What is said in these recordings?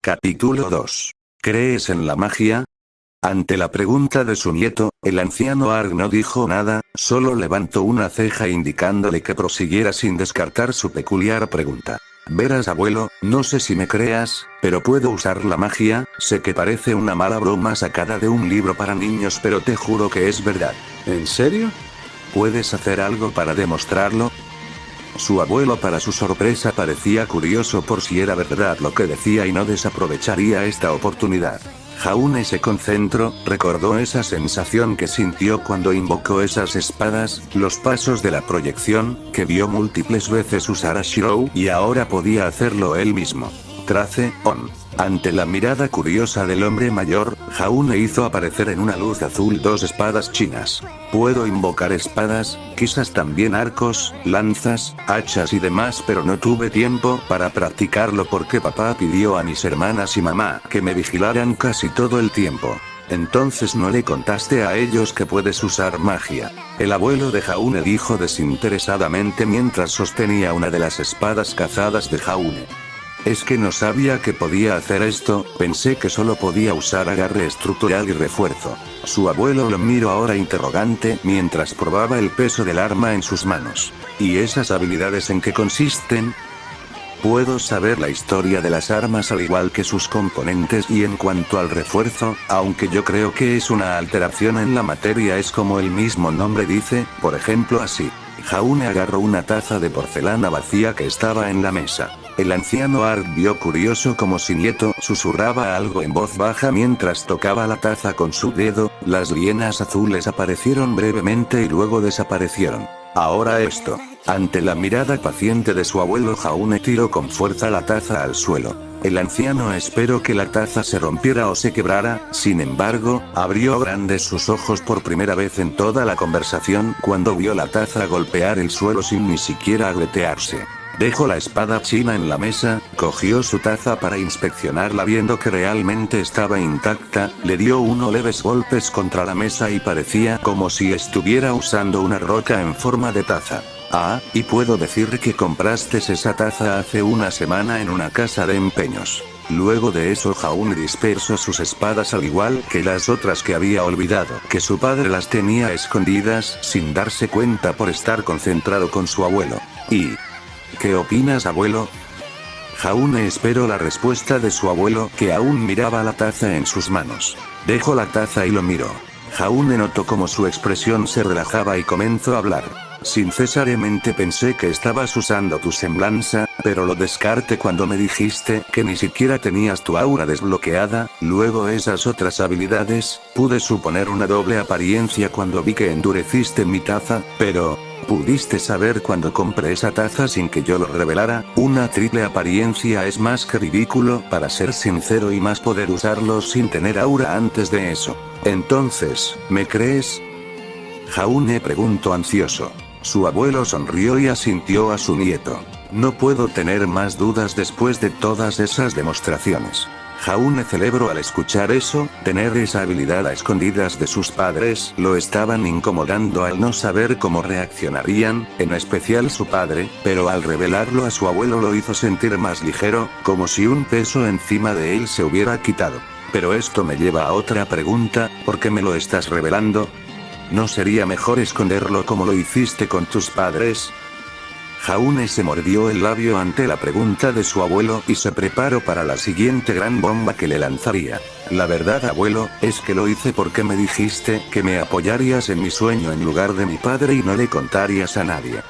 Capítulo 2. ¿Crees en la magia? Ante la pregunta de su nieto, el anciano Arg no dijo nada, solo levantó una ceja indicándole que prosiguiera sin descartar su peculiar pregunta. Verás, abuelo, no sé si me creas, pero puedo usar la magia. Sé que parece una mala broma sacada de un libro para niños, pero te juro que es verdad. ¿En serio? ¿Puedes hacer algo para demostrarlo? Su abuelo, para su sorpresa, parecía curioso por si era verdad lo que decía y no desaprovecharía esta oportunidad. Jaune se concentró, recordó esa sensación que sintió cuando invocó esas espadas, los pasos de la proyección, que vio múltiples veces usar a Shirou, y ahora podía hacerlo él mismo. Trace, on. Ante la mirada curiosa del hombre mayor, Jaune hizo aparecer en una luz azul dos espadas chinas. Puedo invocar espadas, quizás también arcos, lanzas, hachas y demás, pero no tuve tiempo para practicarlo porque papá pidió a mis hermanas y mamá que me vigilaran casi todo el tiempo. Entonces no le contaste a ellos que puedes usar magia. El abuelo de Jaune dijo desinteresadamente mientras sostenía una de las espadas cazadas de Jaune. Es que no sabía que podía hacer esto, pensé que solo podía usar agarre estructural y refuerzo. Su abuelo lo miró ahora interrogante mientras probaba el peso del arma en sus manos. ¿Y esas habilidades en qué consisten? Puedo saber la historia de las armas al igual que sus componentes, y en cuanto al refuerzo, aunque yo creo que es una alteración en la materia, es como el mismo nombre dice, por ejemplo así. Jaune agarró una taza de porcelana vacía que estaba en la mesa. El anciano Arg vio curioso como su nieto susurraba algo en voz baja mientras tocaba la taza con su dedo. Las lienas azules aparecieron brevemente y luego desaparecieron. Ahora esto. Ante la mirada paciente de su abuelo, Jaune tiró con fuerza la taza al suelo. El anciano esperó que la taza se rompiera o se quebrara, sin embargo, abrió grandes sus ojos por primera vez en toda la conversación cuando vio la taza golpear el suelo sin ni siquiera agretearse. Dejó la espada china en la mesa, cogió su taza para inspeccionarla viendo que realmente estaba intacta, le dio unos leves golpes contra la mesa y parecía como si estuviera usando una roca en forma de taza. Ah, y puedo decir que compraste esa taza hace una semana en una casa de empeños. Luego de eso Jaune dispersó sus espadas al igual que las otras que había olvidado que su padre las tenía escondidas sin darse cuenta por estar concentrado con su abuelo. ¿Y qué opinas, abuelo? Jaune esperó la respuesta de su abuelo, que aún miraba la taza en sus manos. Dejó la taza y lo miró. Jaune notó cómo su expresión se relajaba y comenzó a hablar. Sinceramente pensé que estabas usando tu semblanza, pero lo descarté cuando me dijiste que ni siquiera tenías tu aura desbloqueada. Luego esas otras habilidades, pude suponer una doble apariencia cuando vi que endureciste mi taza, pero ¿pudiste saber cuando compré esa taza sin que yo lo revelara? Una triple apariencia es más que ridículo, para ser sincero, y más poder usarlo sin tener aura antes de eso. Entonces, ¿me crees? Jaune preguntó ansioso. Su abuelo sonrió y asintió a su nieto. No puedo tener más dudas después de todas esas demostraciones. Jaune celebró al escuchar eso. Tener esa habilidad a escondidas de sus padres lo estaban incomodando al no saber cómo reaccionarían, en especial su padre, pero al revelarlo a su abuelo lo hizo sentir más ligero, como si un peso encima de él se hubiera quitado. Pero esto me lleva a otra pregunta, ¿por qué me lo estás revelando? ¿No sería mejor esconderlo como lo hiciste con tus padres? Jaune se mordió el labio ante la pregunta de su abuelo y se preparó para la siguiente gran bomba que le lanzaría. La verdad, abuelo, es que lo hice porque me dijiste que me apoyarías en mi sueño en lugar de mi padre y no le contarías a nadie.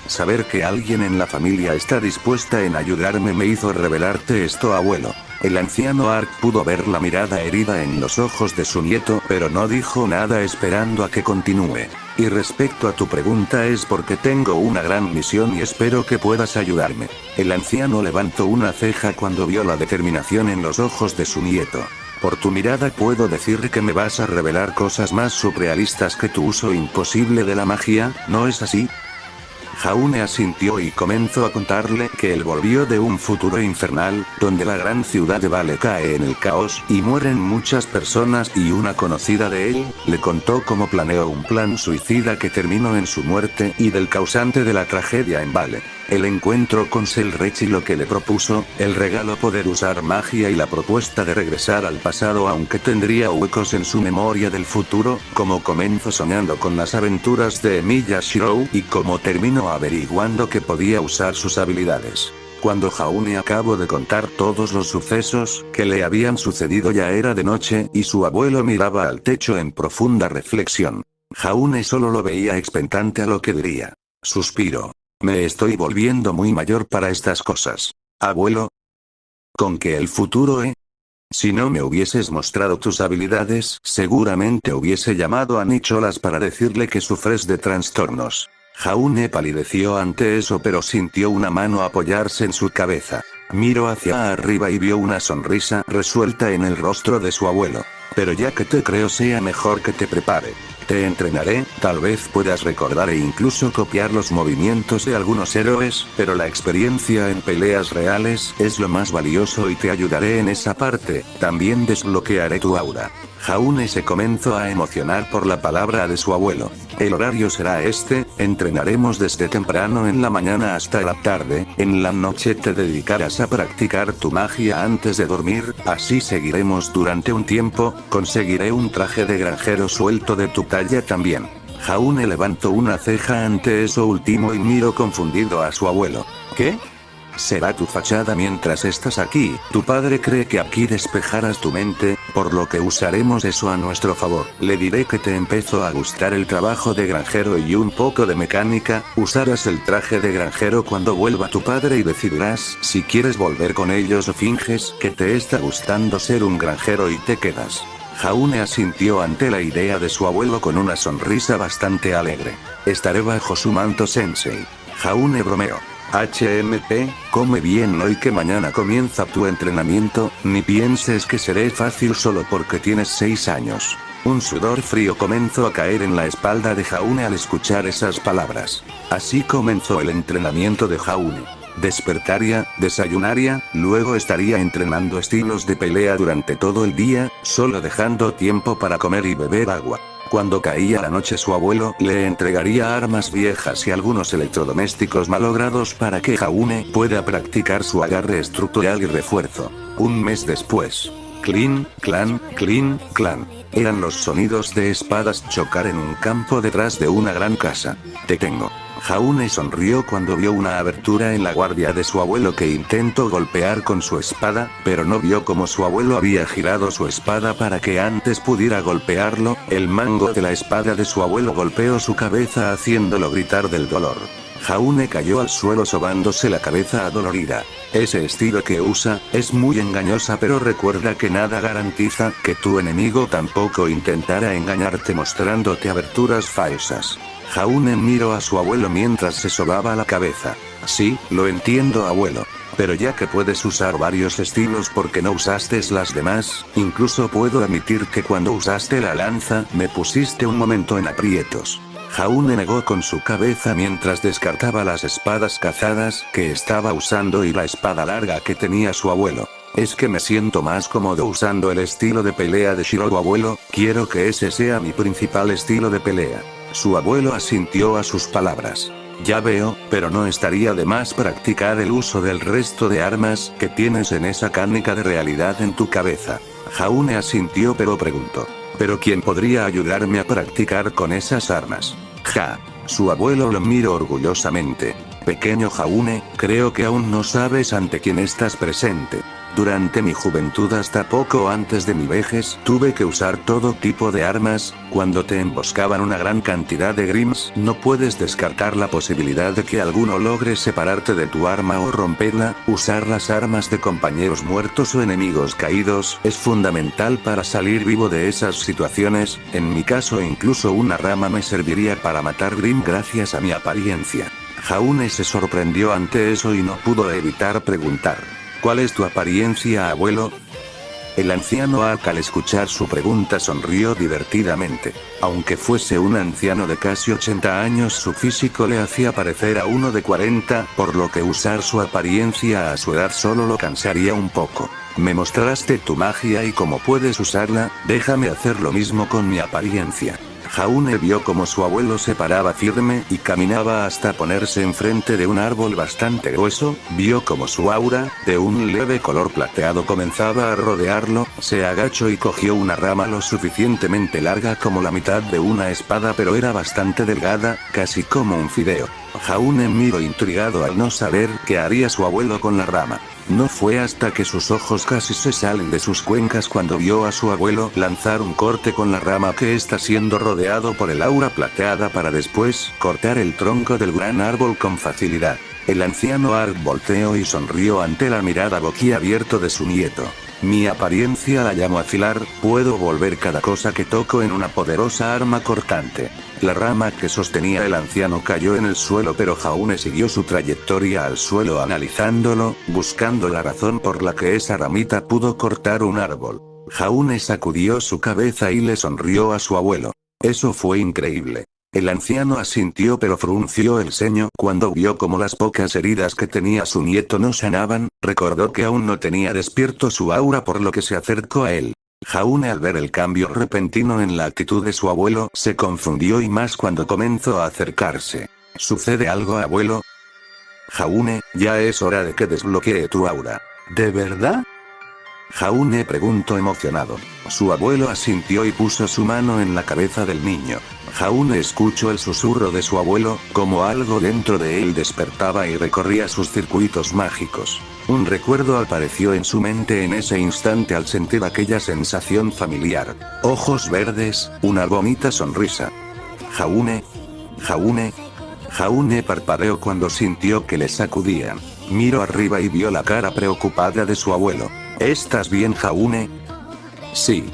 Saber que alguien en la familia está dispuesta en ayudarme me hizo revelarte esto, abuelo. El anciano Arg pudo ver la mirada herida en los ojos de su nieto, pero no dijo nada esperando a que continúe. Y respecto a tu pregunta, es porque tengo una gran misión y espero que puedas ayudarme. El anciano levantó una ceja cuando vio la determinación en los ojos de su nieto. Por tu mirada puedo decir que me vas a revelar cosas más surrealistas que tu uso imposible de la magia, ¿no es así? Jaune asintió y comenzó a contarle que él volvió de un futuro infernal, donde la gran ciudad de Vale cae en el caos y mueren muchas personas, y una conocida de él le contó cómo planeó un plan suicida que terminó en su muerte, y del causante de la tragedia en Vale. El encuentro con Selrech y lo que le propuso, el regalo poder usar magia y la propuesta de regresar al pasado aunque tendría huecos en su memoria del futuro, como comenzó soñando con las aventuras de Emilia Shirou y como terminó averiguando que podía usar sus habilidades. Cuando Jaune acabó de contar todos los sucesos que le habían sucedido ya era de noche y su abuelo miraba al techo en profunda reflexión. Jaune solo lo veía expectante a lo que diría. Suspiró. Me estoy volviendo muy mayor para estas cosas. Abuelo. ¿Con qué el futuro, Si no me hubieses mostrado tus habilidades, seguramente hubiese llamado a Nicholas para decirle que sufres de trastornos. Jaune palideció ante eso, pero sintió una mano apoyarse en su cabeza. Miró hacia arriba y vio una sonrisa resuelta en el rostro de su abuelo. Pero ya que te creo, sea mejor que te prepare. Te entrenaré, tal vez puedas recordar e incluso copiar los movimientos de algunos héroes, pero la experiencia en peleas reales es lo más valioso y te ayudaré en esa parte, también desbloquearé tu aura. Jaune se comenzó a emocionar por la palabra de su abuelo. El horario será este, entrenaremos desde temprano en la mañana hasta la tarde, en la noche te dedicarás a practicar tu magia antes de dormir, así seguiremos durante un tiempo, conseguiré un traje de granjero suelto de tu talla también. Jaune levantó una ceja ante eso último y miró confundido a su abuelo. ¿Qué? Será tu fachada mientras estás aquí, tu padre cree que aquí despejarás tu mente, por lo que usaremos eso a nuestro favor. Le diré que te empezó a gustar el trabajo de granjero y un poco de mecánica, usarás el traje de granjero cuando vuelva tu padre y decidirás si quieres volver con ellos o finges que te está gustando ser un granjero y te quedas. Jaune asintió ante la idea de su abuelo con una sonrisa bastante alegre. Estaré bajo su manto sensei. Jaune bromeó. HMP, come bien hoy que mañana comienza tu entrenamiento, ni pienses que seré fácil solo porque tienes 6 años. Un sudor frío comenzó a caer en la espalda de Jaune al escuchar esas palabras. Así comenzó el entrenamiento de Jaune. Despertaría, desayunaría, luego estaría entrenando estilos de pelea durante todo el día, solo dejando tiempo para comer y beber agua. Cuando caía la noche su abuelo le entregaría armas viejas y algunos electrodomésticos malogrados para que Jaune pueda practicar su agarre estructural y refuerzo. Un mes después. Clink, clan, clink, clan. Eran los sonidos de espadas chocar en un campo detrás de una gran casa. Te tengo. Jaune sonrió cuando vio una abertura en la guardia de su abuelo que intentó golpear con su espada, pero no vio cómo su abuelo había girado su espada para que antes pudiera golpearlo. El mango de la espada de su abuelo golpeó su cabeza haciéndolo gritar del dolor. Jaune cayó al suelo sobándose la cabeza adolorida. Ese estilo que usa, es muy engañosa, pero recuerda que nada garantiza que tu enemigo tampoco intentará engañarte mostrándote aberturas falsas. Jaune miró a su abuelo mientras se sobaba la cabeza. Sí, lo entiendo abuelo. Pero ya que puedes usar varios estilos, ¿por qué no usaste las demás? Incluso puedo admitir que cuando usaste la lanza, me pusiste un momento en aprietos. Jaune negó con su cabeza mientras descartaba las espadas cazadas que estaba usando y la espada larga que tenía su abuelo. Es que me siento más cómodo usando el estilo de pelea de Shirou abuelo, quiero que ese sea mi principal estilo de pelea. Su abuelo asintió a sus palabras. Ya veo, pero no estaría de más practicar el uso del resto de armas que tienes en esa canica de realidad en tu cabeza. Jaune asintió pero preguntó. ¿Pero quién podría ayudarme a practicar con esas armas? Ja. Su abuelo lo miró orgullosamente. Pequeño Jaune, creo que aún no sabes ante quién estás presente. Durante mi juventud hasta poco antes de mi vejez, tuve que usar todo tipo de armas. Cuando te emboscaban una gran cantidad de Grims, no puedes descartar la posibilidad de que alguno logre separarte de tu arma o romperla. Usar las armas de compañeros muertos o enemigos caídos es fundamental para salir vivo de esas situaciones. En mi caso incluso una rama me serviría para matar Grim gracias a mi apariencia. Jaune se sorprendió ante eso y no pudo evitar preguntar. ¿Cuál es tu apariencia, abuelo? El anciano Ark al escuchar su pregunta sonrió divertidamente. Aunque fuese un anciano de casi 80 años, su físico le hacía parecer a uno de 40, por lo que usar su apariencia a su edad solo lo cansaría un poco. Me mostraste tu magia y cómo puedes usarla, déjame hacer lo mismo con mi apariencia. Jaune vio como su abuelo se paraba firme y caminaba hasta ponerse enfrente de un árbol bastante grueso, vio como su aura, de un leve color plateado, comenzaba a rodearlo, se agachó y cogió una rama lo suficientemente larga como la mitad de una espada, pero era bastante delgada, casi como un fideo. Jaune miró intrigado al no saber qué haría su abuelo con la rama. No fue hasta que sus ojos casi se salen de sus cuencas cuando vio a su abuelo lanzar un corte con la rama que está siendo rodeado por el aura plateada para después cortar el tronco del gran árbol con facilidad. El anciano Ark volteó y sonrió ante la mirada boquiabierto de su nieto. Mi apariencia la llamo afilar, puedo volver cada cosa que toco en una poderosa arma cortante. La rama que sostenía el anciano cayó en el suelo, pero Jaune siguió su trayectoria al suelo analizándolo, buscando la razón por la que esa ramita pudo cortar un árbol. Jaune sacudió su cabeza y le sonrió a su abuelo. Eso fue increíble. El anciano asintió pero frunció el ceño cuando vio cómo las pocas heridas que tenía su nieto no sanaban, recordó que aún no tenía despierto su aura por lo que se acercó a él. Jaune al ver el cambio repentino en la actitud de su abuelo se confundió y más cuando comenzó a acercarse. ¿Sucede algo, abuelo? Jaune, ya es hora de que desbloquee tu aura. ¿De verdad? Jaune preguntó emocionado. Su abuelo asintió y puso su mano en la cabeza del niño. Jaune escuchó el susurro de su abuelo, como algo dentro de él despertaba y recorría sus circuitos mágicos. Un recuerdo apareció en su mente en ese instante al sentir aquella sensación familiar. Ojos verdes, una bonita sonrisa. Jaune. Jaune. Jaune parpadeó cuando sintió que le sacudían. Miró arriba y vio la cara preocupada de su abuelo. ¿Estás bien, Jaune? Sí.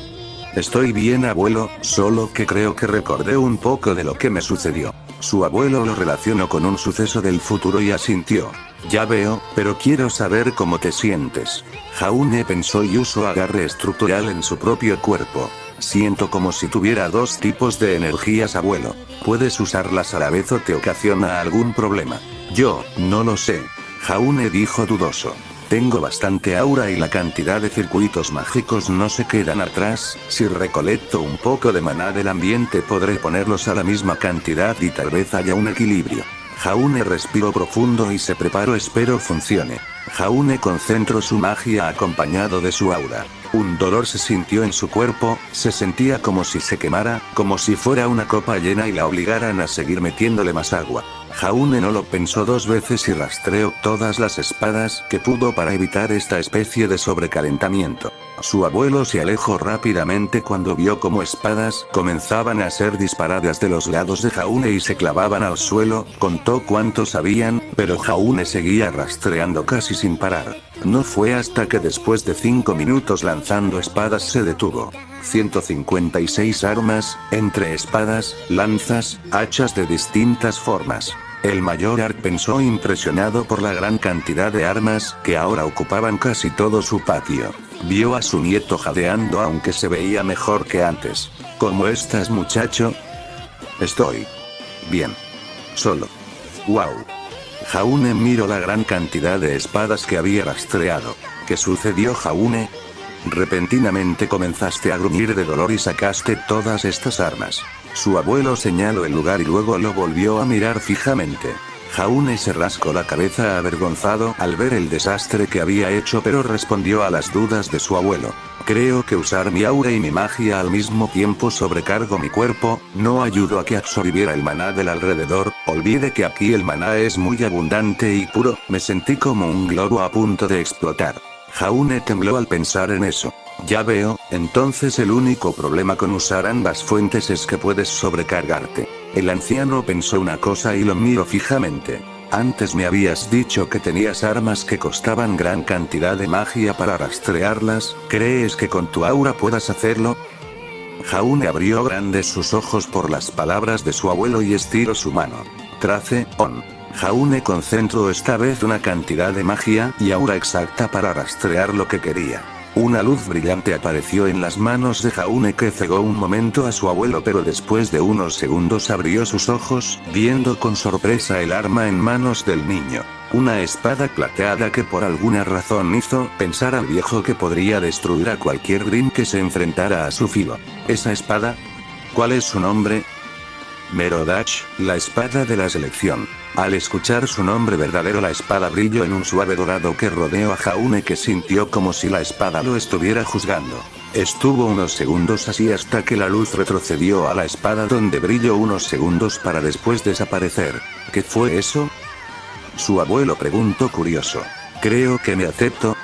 Estoy bien, abuelo, solo que creo que recordé un poco de lo que me sucedió. Su abuelo lo relacionó con un suceso del futuro y asintió. Ya veo, pero quiero saber cómo te sientes. Jaune pensó y usó agarre estructural en su propio cuerpo. Siento como si tuviera dos tipos de energías, abuelo. ¿Puedes usarlas a la vez o te ocasiona algún problema? Yo, no lo sé. Jaune dijo dudoso. Tengo bastante aura y la cantidad de circuitos mágicos no se quedan atrás, si recolecto un poco de maná del ambiente podré ponerlos a la misma cantidad y tal vez haya un equilibrio. Jaune respiró profundo y se preparó, espero funcione. Jaune concentró su magia acompañado de su aura. Un dolor se sintió en su cuerpo, se sentía como si se quemara, como si fuera una copa llena y la obligaran a seguir metiéndole más agua. Jaune no lo pensó dos veces y rastreó todas las espadas que pudo para evitar esta especie de sobrecalentamiento. Su abuelo se alejó rápidamente cuando vio cómo espadas comenzaban a ser disparadas de los lados de Jaune y se clavaban al suelo, contó cuántos habían, pero Jaune seguía rastreando casi sin parar. No fue hasta que después de 5 minutos lanzando espadas se detuvo. 156 armas, entre espadas, lanzas, hachas de distintas formas. El mayor Ark pensó impresionado por la gran cantidad de armas que ahora ocupaban casi todo su patio. Vio a su nieto jadeando aunque se veía mejor que antes. ¿Cómo estás, muchacho? Estoy bien. Solo. Wow. Jaune miró la gran cantidad de espadas que había rastreado. ¿Qué sucedió, Jaune? Repentinamente comenzaste a gruñir de dolor y sacaste todas estas armas. Su abuelo señaló el lugar y luego lo volvió a mirar fijamente. Jaune se rascó la cabeza avergonzado al ver el desastre que había hecho, pero respondió a las dudas de su abuelo. Creo que usar mi aura y mi magia al mismo tiempo sobrecargo mi cuerpo, no ayudó a que absorbiera el maná del alrededor, olvide que aquí el maná es muy abundante y puro, me sentí como un globo a punto de explotar. Jaune tembló al pensar en eso. Ya veo, entonces el único problema con usar ambas fuentes es que puedes sobrecargarte. El anciano pensó una cosa y lo miró fijamente. Antes me habías dicho que tenías armas que costaban gran cantidad de magia para rastrearlas, ¿crees que con tu aura puedas hacerlo? Jaune abrió grandes sus ojos por las palabras de su abuelo y estiró su mano. Trace, on. Jaune concentró esta vez una cantidad de magia y aura exacta para rastrear lo que quería. Una luz brillante apareció en las manos de Jaune que cegó un momento a su abuelo, pero después de unos segundos abrió sus ojos, viendo con sorpresa el arma en manos del niño. Una espada plateada que por alguna razón hizo pensar al viejo que podría destruir a cualquier Grimm que se enfrentara a su filo. ¿Esa espada? ¿Cuál es su nombre? Merodach, la espada de la selección. Al escuchar su nombre verdadero, la espada brilló en un suave dorado que rodeó a Jaune, que sintió como si la espada lo estuviera juzgando. Estuvo unos segundos así hasta que la luz retrocedió a la espada, donde brilló unos segundos para después desaparecer. ¿Qué fue eso? Su abuelo preguntó curioso. Creo que me acepto.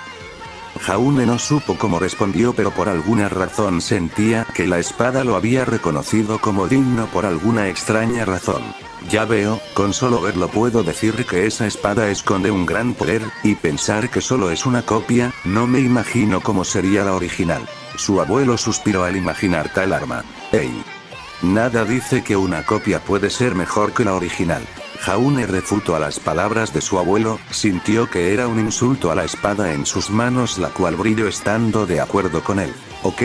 Jaune no supo cómo respondió, pero por alguna razón sentía que la espada lo había reconocido como digno por alguna extraña razón. Ya veo, con solo verlo puedo decir que esa espada esconde un gran poder, y pensar que solo es una copia, no me imagino cómo sería la original. Su abuelo suspiró al imaginar tal arma. ¡Ey! Nada dice que una copia puede ser mejor que la original. Jaune refutó a las palabras de su abuelo, sintió que era un insulto a la espada en sus manos, la cual brilló estando de acuerdo con él. Ok,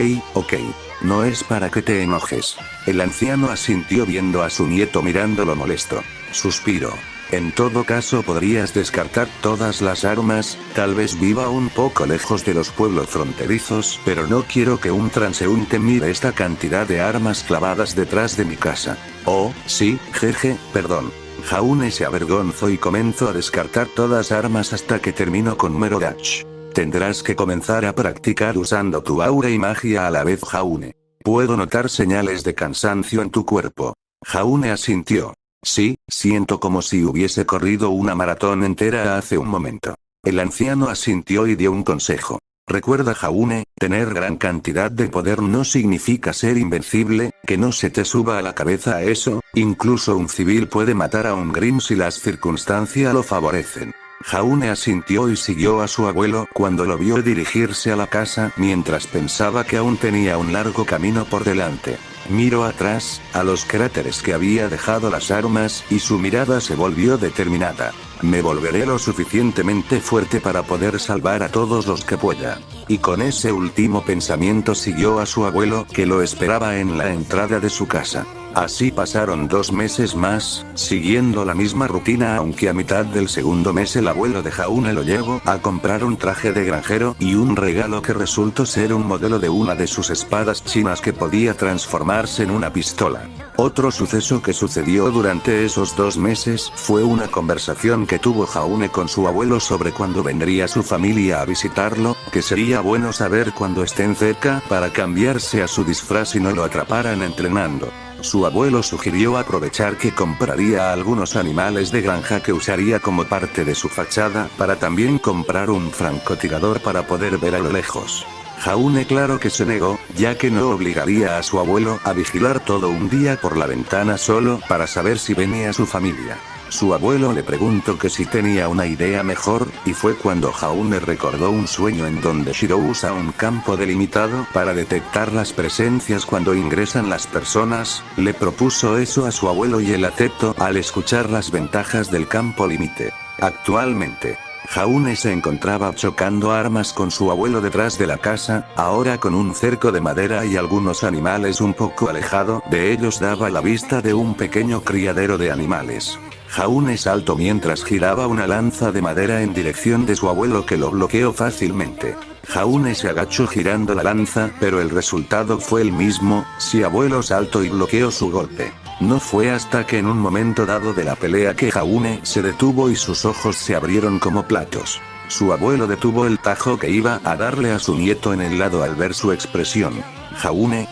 no es para que te enojes. El anciano asintió viendo a su nieto mirándolo molesto. Suspiró. En todo caso podrías descartar todas las armas, tal vez viva un poco lejos de los pueblos fronterizos, pero no quiero que un transeúnte mire esta cantidad de armas clavadas detrás de mi casa. Oh, sí, jeje, perdón. Jaune se avergonzó y comenzó a descartar todas armas hasta que terminó con Merodach. Tendrás que comenzar a practicar usando tu aura y magia a la vez, Jaune. Puedo notar señales de cansancio en tu cuerpo. Jaune asintió. Sí, siento como si hubiese corrido una maratón entera hace un momento. El anciano asintió y dio un consejo. Recuerda, Jaune, tener gran cantidad de poder no significa ser invencible, que no se te suba a la cabeza eso, incluso un civil puede matar a un Grimm si las circunstancias lo favorecen. Jaune asintió y siguió a su abuelo cuando lo vio dirigirse a la casa, mientras pensaba que aún tenía un largo camino por delante. Miró atrás, a los cráteres que había dejado las armas, y su mirada se volvió determinada. Me volveré lo suficientemente fuerte para poder salvar a todos los que pueda. Y con ese último pensamiento siguió a su abuelo, que lo esperaba en la entrada de su casa. Así pasaron 2 meses más, siguiendo la misma rutina, aunque a mitad del segundo mes el abuelo de Jaune lo llevó a comprar un traje de granjero y un regalo que resultó ser un modelo de una de sus espadas chinas que podía transformarse en una pistola. Otro suceso que sucedió durante esos 2 meses fue una conversación que tuvo Jaune con su abuelo sobre cuándo vendría su familia a visitarlo, que sería bueno saber cuando estén cerca para cambiarse a su disfraz y no lo atraparan entrenando. Su abuelo sugirió aprovechar que compraría algunos animales de granja que usaría como parte de su fachada, para también comprar un francotirador para poder ver a lo lejos. Jaune claro que se negó, ya que no obligaría a su abuelo a vigilar todo un día por la ventana solo para saber si venía su familia. Su abuelo le preguntó que si tenía una idea mejor, y fue cuando Jaune recordó un sueño en donde Shiro usa un campo delimitado para detectar las presencias cuando ingresan las personas. Le propuso eso a su abuelo y él aceptó al escuchar las ventajas del campo límite. Actualmente, Jaune se encontraba chocando armas con su abuelo detrás de la casa, ahora con un cerco de madera y algunos animales un poco alejado de ellos daba la vista de un pequeño criadero de animales. Jaune saltó mientras giraba una lanza de madera en dirección de su abuelo, que lo bloqueó fácilmente. Jaune se agachó girando la lanza, pero el resultado fue el mismo, su abuelo saltó y bloqueó su golpe. No fue hasta que en un momento dado de la pelea que Jaune se detuvo y sus ojos se abrieron como platos. Su abuelo detuvo el tajo que iba a darle a su nieto en el lado al ver su expresión. Jaune,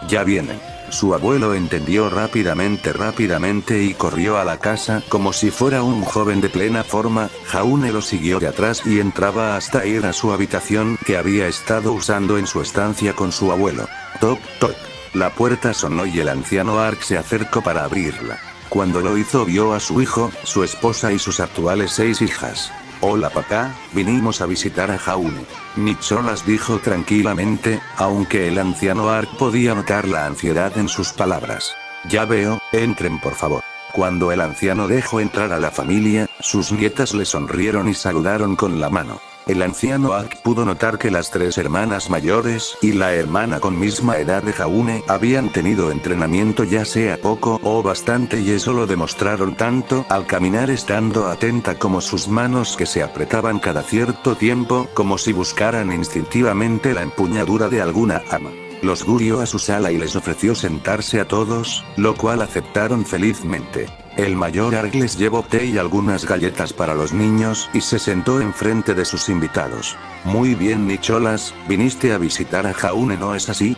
ya vienen. Su abuelo entendió rápidamente y corrió a la casa como si fuera un joven de plena forma. Jaune lo siguió de atrás y entraba hasta ir a su habitación, que había estado usando en su estancia con su abuelo. Toc, toc. La puerta sonó y el anciano Ark se acercó para abrirla. Cuando lo hizo vio a su hijo, su esposa y sus actuales 6 hijas. Hola papá, vinimos a visitar a Jaune. Nicholas dijo tranquilamente, aunque el anciano Ark podía notar la ansiedad en sus palabras. Ya veo, entren por favor. Cuando el anciano dejó entrar a la familia, sus nietas le sonrieron y saludaron con la mano. El anciano Ak pudo notar que las tres hermanas mayores y la hermana con misma edad de Jaune habían tenido entrenamiento ya sea poco o bastante, y eso lo demostraron tanto al caminar estando atenta como sus manos que se apretaban cada cierto tiempo como si buscaran instintivamente la empuñadura de alguna arma. Los guió a su sala y les ofreció sentarse a todos, lo cual aceptaron felizmente. El mayor Arg les llevó té y algunas galletas para los niños y se sentó enfrente de sus invitados. Muy bien, Nicholas, viniste a visitar a Jaune, ¿no es así?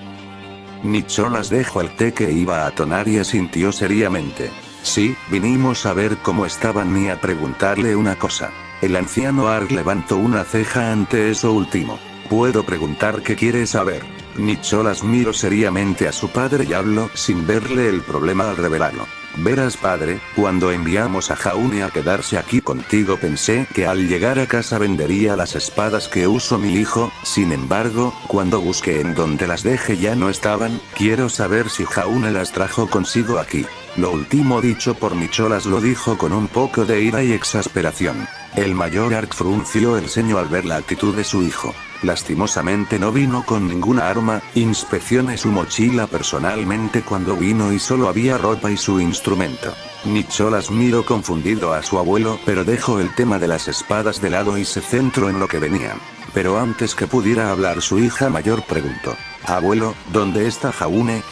Nicholas dejó el té que iba a tomar y asintió seriamente. Sí, vinimos a ver cómo estaban y a preguntarle una cosa. El anciano Arg levantó una ceja ante eso último. ¿Puedo preguntar qué quiere saber? Nicholas miró seriamente a su padre y habló sin verle el problema al revelarlo. Verás, padre, cuando enviamos a Jaune a quedarse aquí contigo pensé que al llegar a casa vendería las espadas que usó mi hijo, sin embargo, cuando busqué en donde las dejé ya no estaban. Quiero saber si Jaune las trajo consigo aquí. Lo último dicho por Nicholas lo dijo con un poco de ira y exasperación. El mayor Arg frunció el ceño al ver la actitud de su hijo. Lastimosamente no vino con ninguna arma, inspeccioné su mochila personalmente cuando vino y solo había ropa y su instrumento. Nicholas miró confundido a su abuelo, pero dejó el tema de las espadas de lado y se centró en lo que venía. Pero antes que pudiera hablar su hija mayor preguntó: Abuelo, ¿dónde está Jaune?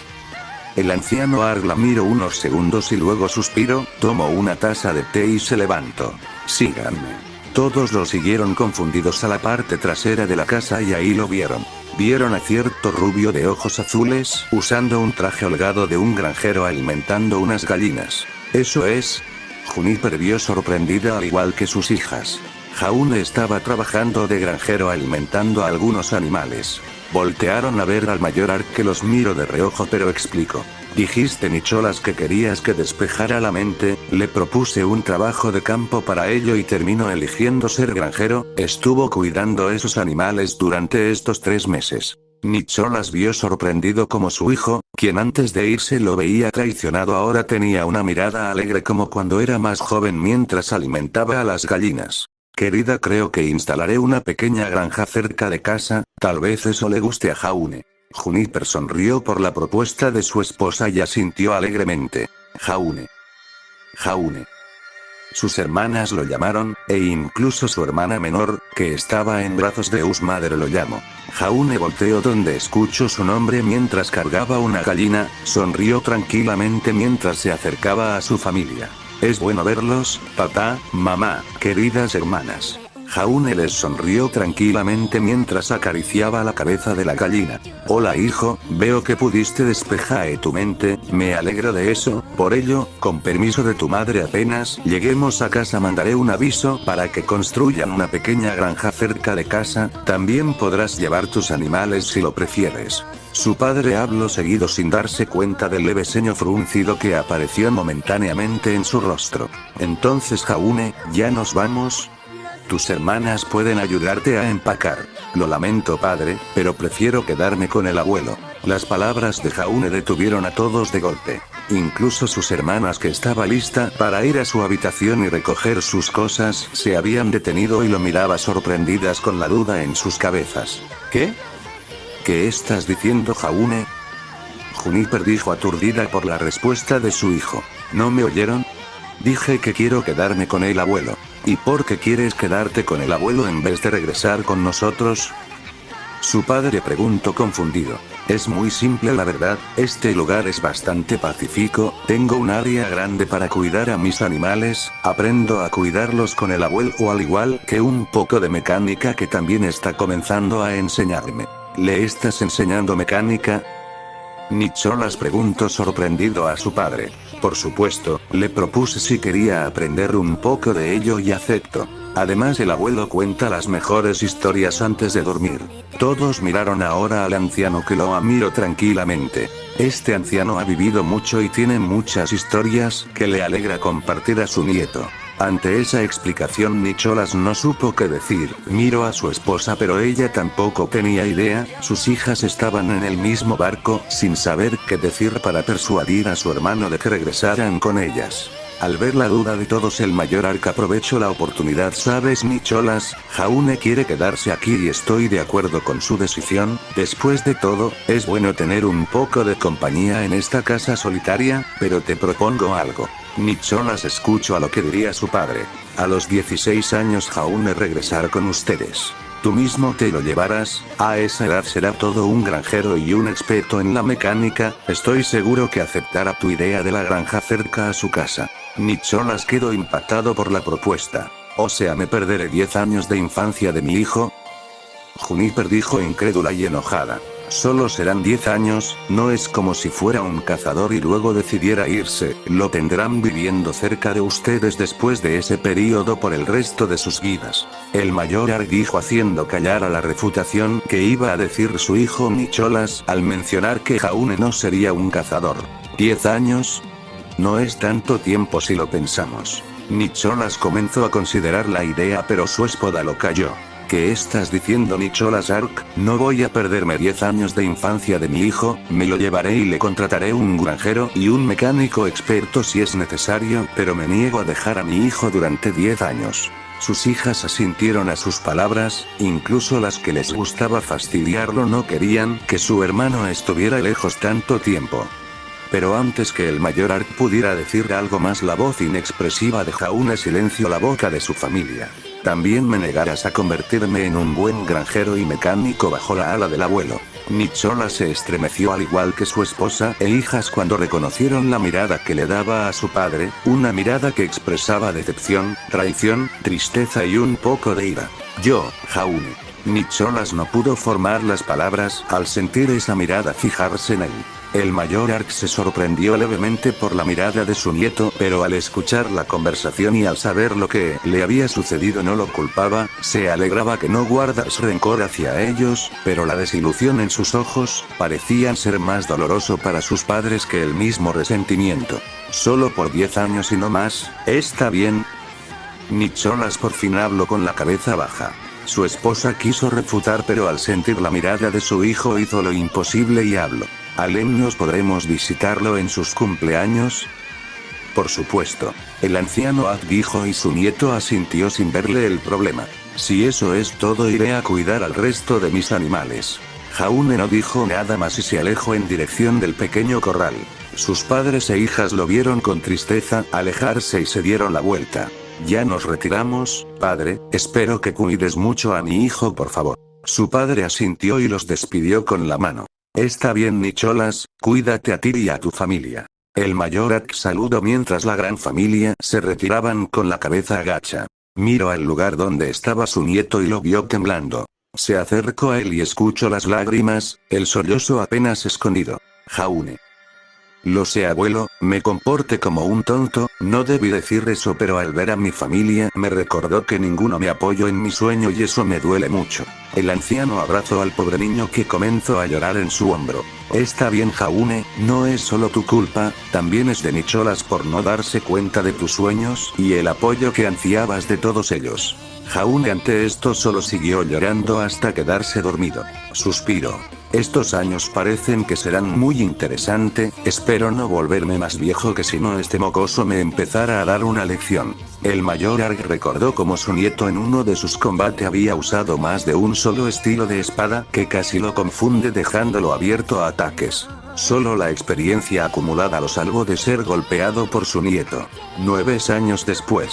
El anciano Arg la miró unos segundos y luego suspiró, tomó una taza de té y se levantó. Síganme. Todos lo siguieron confundidos a la parte trasera de la casa y ahí lo vieron. Vieron a cierto rubio de ojos azules, usando un traje holgado de un granjero alimentando unas gallinas. ¿Eso es? Juniper vio sorprendida al igual que sus hijas. Jaune estaba trabajando de granjero alimentando a algunos animales. Voltearon a ver al mayor Arg que los miró de reojo pero explicó. Dijiste, Nicholas, que querías que despejara la mente, le propuse un trabajo de campo para ello y terminó eligiendo ser granjero, estuvo cuidando esos animales durante estos 3 meses. Nicholas vio sorprendido como su hijo, quien antes de irse lo veía traicionado, ahora tenía una mirada alegre como cuando era más joven mientras alimentaba a las gallinas. Querida, creo que instalaré una pequeña granja cerca de casa, tal vez eso le guste a Jaune. Juniper sonrió por la propuesta de su esposa y asintió alegremente. Jaune. Jaune. Sus hermanas lo llamaron, e incluso su hermana menor, que estaba en brazos de Usmader, lo llamó. Jaune volteó donde escuchó su nombre mientras cargaba una gallina, sonrió tranquilamente mientras se acercaba a su familia. Es bueno verlos, papá, mamá, queridas hermanas. Jaune les sonrió tranquilamente mientras acariciaba la cabeza de la gallina. Hola hijo, veo que pudiste despejar tu mente, me alegro de eso, por ello, con permiso de tu madre apenas lleguemos a casa mandaré un aviso para que construyan una pequeña granja cerca de casa, también podrás llevar tus animales si lo prefieres. Su padre habló seguido sin darse cuenta del leve ceño fruncido que apareció momentáneamente en su rostro. Entonces Jaune, ¿ya nos vamos? Tus hermanas pueden ayudarte a empacar. Lo lamento padre, pero prefiero quedarme con el abuelo. Las palabras de Jaune detuvieron a todos de golpe. Incluso sus hermanas, que estaba lista para ir a su habitación y recoger sus cosas, se habían detenido y lo miraba sorprendidas con la duda en sus cabezas. ¿Qué? ¿Qué estás diciendo, Jaune? Juniper dijo aturdida por la respuesta de su hijo. ¿No me oyeron? Dije que quiero quedarme con el abuelo. ¿Y por qué quieres quedarte con el abuelo en vez de regresar con nosotros? Su padre preguntó confundido. Es muy simple la verdad, este lugar es bastante pacífico, tengo un área grande para cuidar a mis animales, aprendo a cuidarlos con el abuelo al igual que un poco de mecánica que también está comenzando a enseñarme. ¿Le estás enseñando mecánica? Nicholas preguntó sorprendido a su padre. Por supuesto, le propuse si quería aprender un poco de ello y aceptó. Además el abuelo cuenta las mejores historias antes de dormir. Todos miraron ahora al anciano que lo miró tranquilamente. Este anciano ha vivido mucho y tiene muchas historias que le alegra compartir a su nieto. Ante esa explicación Nicholas no supo qué decir, miró a su esposa pero ella tampoco tenía idea, sus hijas estaban en el mismo barco, sin saber qué decir para persuadir a su hermano de que regresaran con ellas. Al ver la duda de todos, el mayor Ark aprovechó la oportunidad. ¿Sabes, Nicholas? Jaune quiere quedarse aquí y estoy de acuerdo con su decisión. Después de todo, es bueno tener un poco de compañía en esta casa solitaria, pero te propongo algo. Nicholas escuchó a lo que diría su padre. A los 16 años Jaune regresar con ustedes. Tú mismo te lo llevarás, a esa edad será todo un granjero y un experto en la mecánica, estoy seguro que aceptará tu idea de la granja cerca a su casa. Nicholas quedó impactado por la propuesta. O sea, ¿me perderé 10 años de infancia de mi hijo? Juniper dijo incrédula y enojada. Solo serán 10 años, no es como si fuera un cazador y luego decidiera irse, lo tendrán viviendo cerca de ustedes después de ese periodo por el resto de sus vidas. El mayor Ark dijo haciendo callar a la refutación que iba a decir su hijo Nicholas al mencionar que Jaune no sería un cazador. ¿10 años? No es tanto tiempo si lo pensamos. Nicholas comenzó a considerar la idea, pero su esposa lo calló. ¿Qué estás diciendo, Nicholas Ark? No voy a perderme 10 años de infancia de mi hijo, me lo llevaré y le contrataré un granjero y un mecánico experto si es necesario, pero me niego a dejar a mi hijo durante 10 años. Sus hijas asintieron a sus palabras, incluso las que les gustaba fastidiarlo no querían que su hermano estuviera lejos tanto tiempo. Pero antes que el mayor Ark pudiera decir algo más, la voz inexpresiva de Jaune silenció la boca de su familia. También me negarás a convertirme en un buen granjero y mecánico bajo la ala del abuelo. Nicholas se estremeció al igual que su esposa e hijas cuando reconocieron la mirada que le daba a su padre, una mirada que expresaba decepción, traición, tristeza y un poco de ira. Yo, Jaune. Nicholas no pudo formar las palabras al sentir esa mirada fijarse en él. El mayor Ark se sorprendió levemente por la mirada de su nieto, pero al escuchar la conversación y al saber lo que le había sucedido no lo culpaba, se alegraba que no guardas rencor hacia ellos, pero la desilusión en sus ojos parecían ser más doloroso para sus padres que el mismo resentimiento. Solo por 10 años y no más, ¿está bien? Nicholas por fin habló con la cabeza baja. Su esposa quiso refutar, pero al sentir la mirada de su hijo hizo lo imposible y habló. ¿Al menos podremos visitarlo en sus cumpleaños? Por supuesto. El anciano Ark dijo y su nieto asintió sin verle el problema. Si eso es todo, iré a cuidar al resto de mis animales. Jaune no dijo nada más y se alejó en dirección del pequeño corral. Sus padres e hijas lo vieron con tristeza alejarse y se dieron la vuelta. Ya nos retiramos, padre, espero que cuides mucho a mi hijo, por favor. Su padre asintió y los despidió con la mano. Está bien, Nicholas, cuídate a ti y a tu familia. El mayor Ark saludó mientras la gran familia se retiraban con la cabeza agacha. Miró al lugar donde estaba su nieto y lo vio temblando. Se acercó a él y escuchó las lágrimas, el sollozo apenas escondido. Jaune. Lo sé, abuelo, me comporté como un tonto, no debí decir eso, pero al ver a mi familia me recordó que ninguno me apoyó en mi sueño y eso me duele mucho. El anciano abrazó al pobre niño que comenzó a llorar en su hombro. Está bien, Jaune, no es solo tu culpa, también es de Nicholas por no darse cuenta de tus sueños y el apoyo que ansiabas de todos ellos. Jaune ante esto solo siguió llorando hasta quedarse dormido. Suspiró. Estos años parecen que serán muy interesante, espero no volverme más viejo que si no este mocoso me empezara a dar una lección. El mayor Ark recordó cómo su nieto en uno de sus combates había usado más de un solo estilo de espada que casi lo confunde dejándolo abierto a ataques. Solo la experiencia acumulada lo salvó de ser golpeado por su nieto. 9 años después.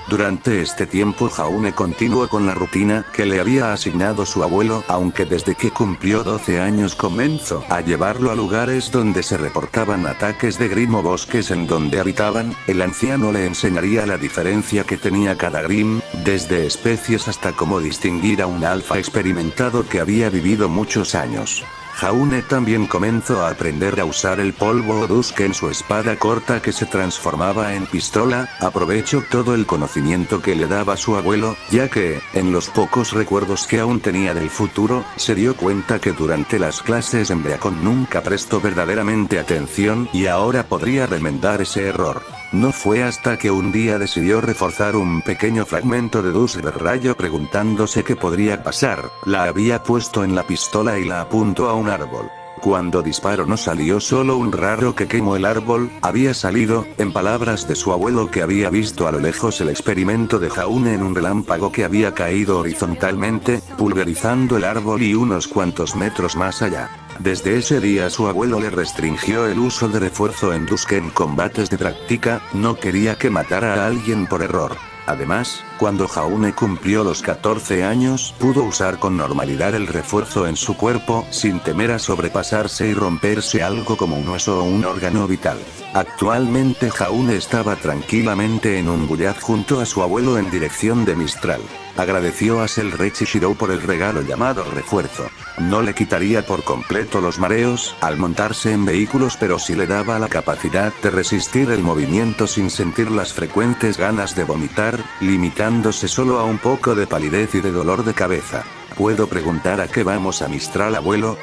Durante este tiempo Jaune continuó con la rutina que le había asignado su abuelo, aunque desde que cumplió 12 años comenzó a llevarlo a lugares donde se reportaban ataques de Grim o bosques en donde habitaban. El anciano le enseñaría la diferencia que tenía cada Grim, desde especies hasta cómo distinguir a un alfa experimentado que había vivido muchos años. Jaune también comenzó a aprender a usar el polvo Dusk en su espada corta que se transformaba en pistola. Aprovechó todo el conocimiento que le daba su abuelo, ya que, en los pocos recuerdos que aún tenía del futuro, se dio cuenta que durante las clases en Beacon nunca prestó verdaderamente atención y ahora podría remendar ese error. No fue hasta que un día decidió reforzar un pequeño fragmento de Dusk de rayo preguntándose qué podría pasar. La había puesto en la pistola y la apuntó a un árbol. Cuando disparó no salió solo un raro que quemó el árbol, había salido, en palabras de su abuelo que había visto a lo lejos el experimento de Jaune en un relámpago que había caído horizontalmente, pulverizando el árbol y unos cuantos metros más allá. Desde ese día su abuelo le restringió el uso de refuerzo en Duske en combates de práctica, no quería que matara a alguien por error. Además, cuando Jaune cumplió los 14 años, pudo usar con normalidad el refuerzo en su cuerpo, sin temer a sobrepasarse y romperse algo como un hueso o un órgano vital. Actualmente Jaune estaba tranquilamente en un bullat junto a su abuelo en dirección de Mistral. Agradeció a Selrechi Shirou por el regalo llamado refuerzo. No le quitaría por completo los mareos al montarse en vehículos, pero sí le daba la capacidad de resistir el movimiento sin sentir las frecuentes ganas de vomitar, limitándose solo a un poco de palidez y de dolor de cabeza. ¿Puedo preguntar a qué vamos a Mistral, abuelo?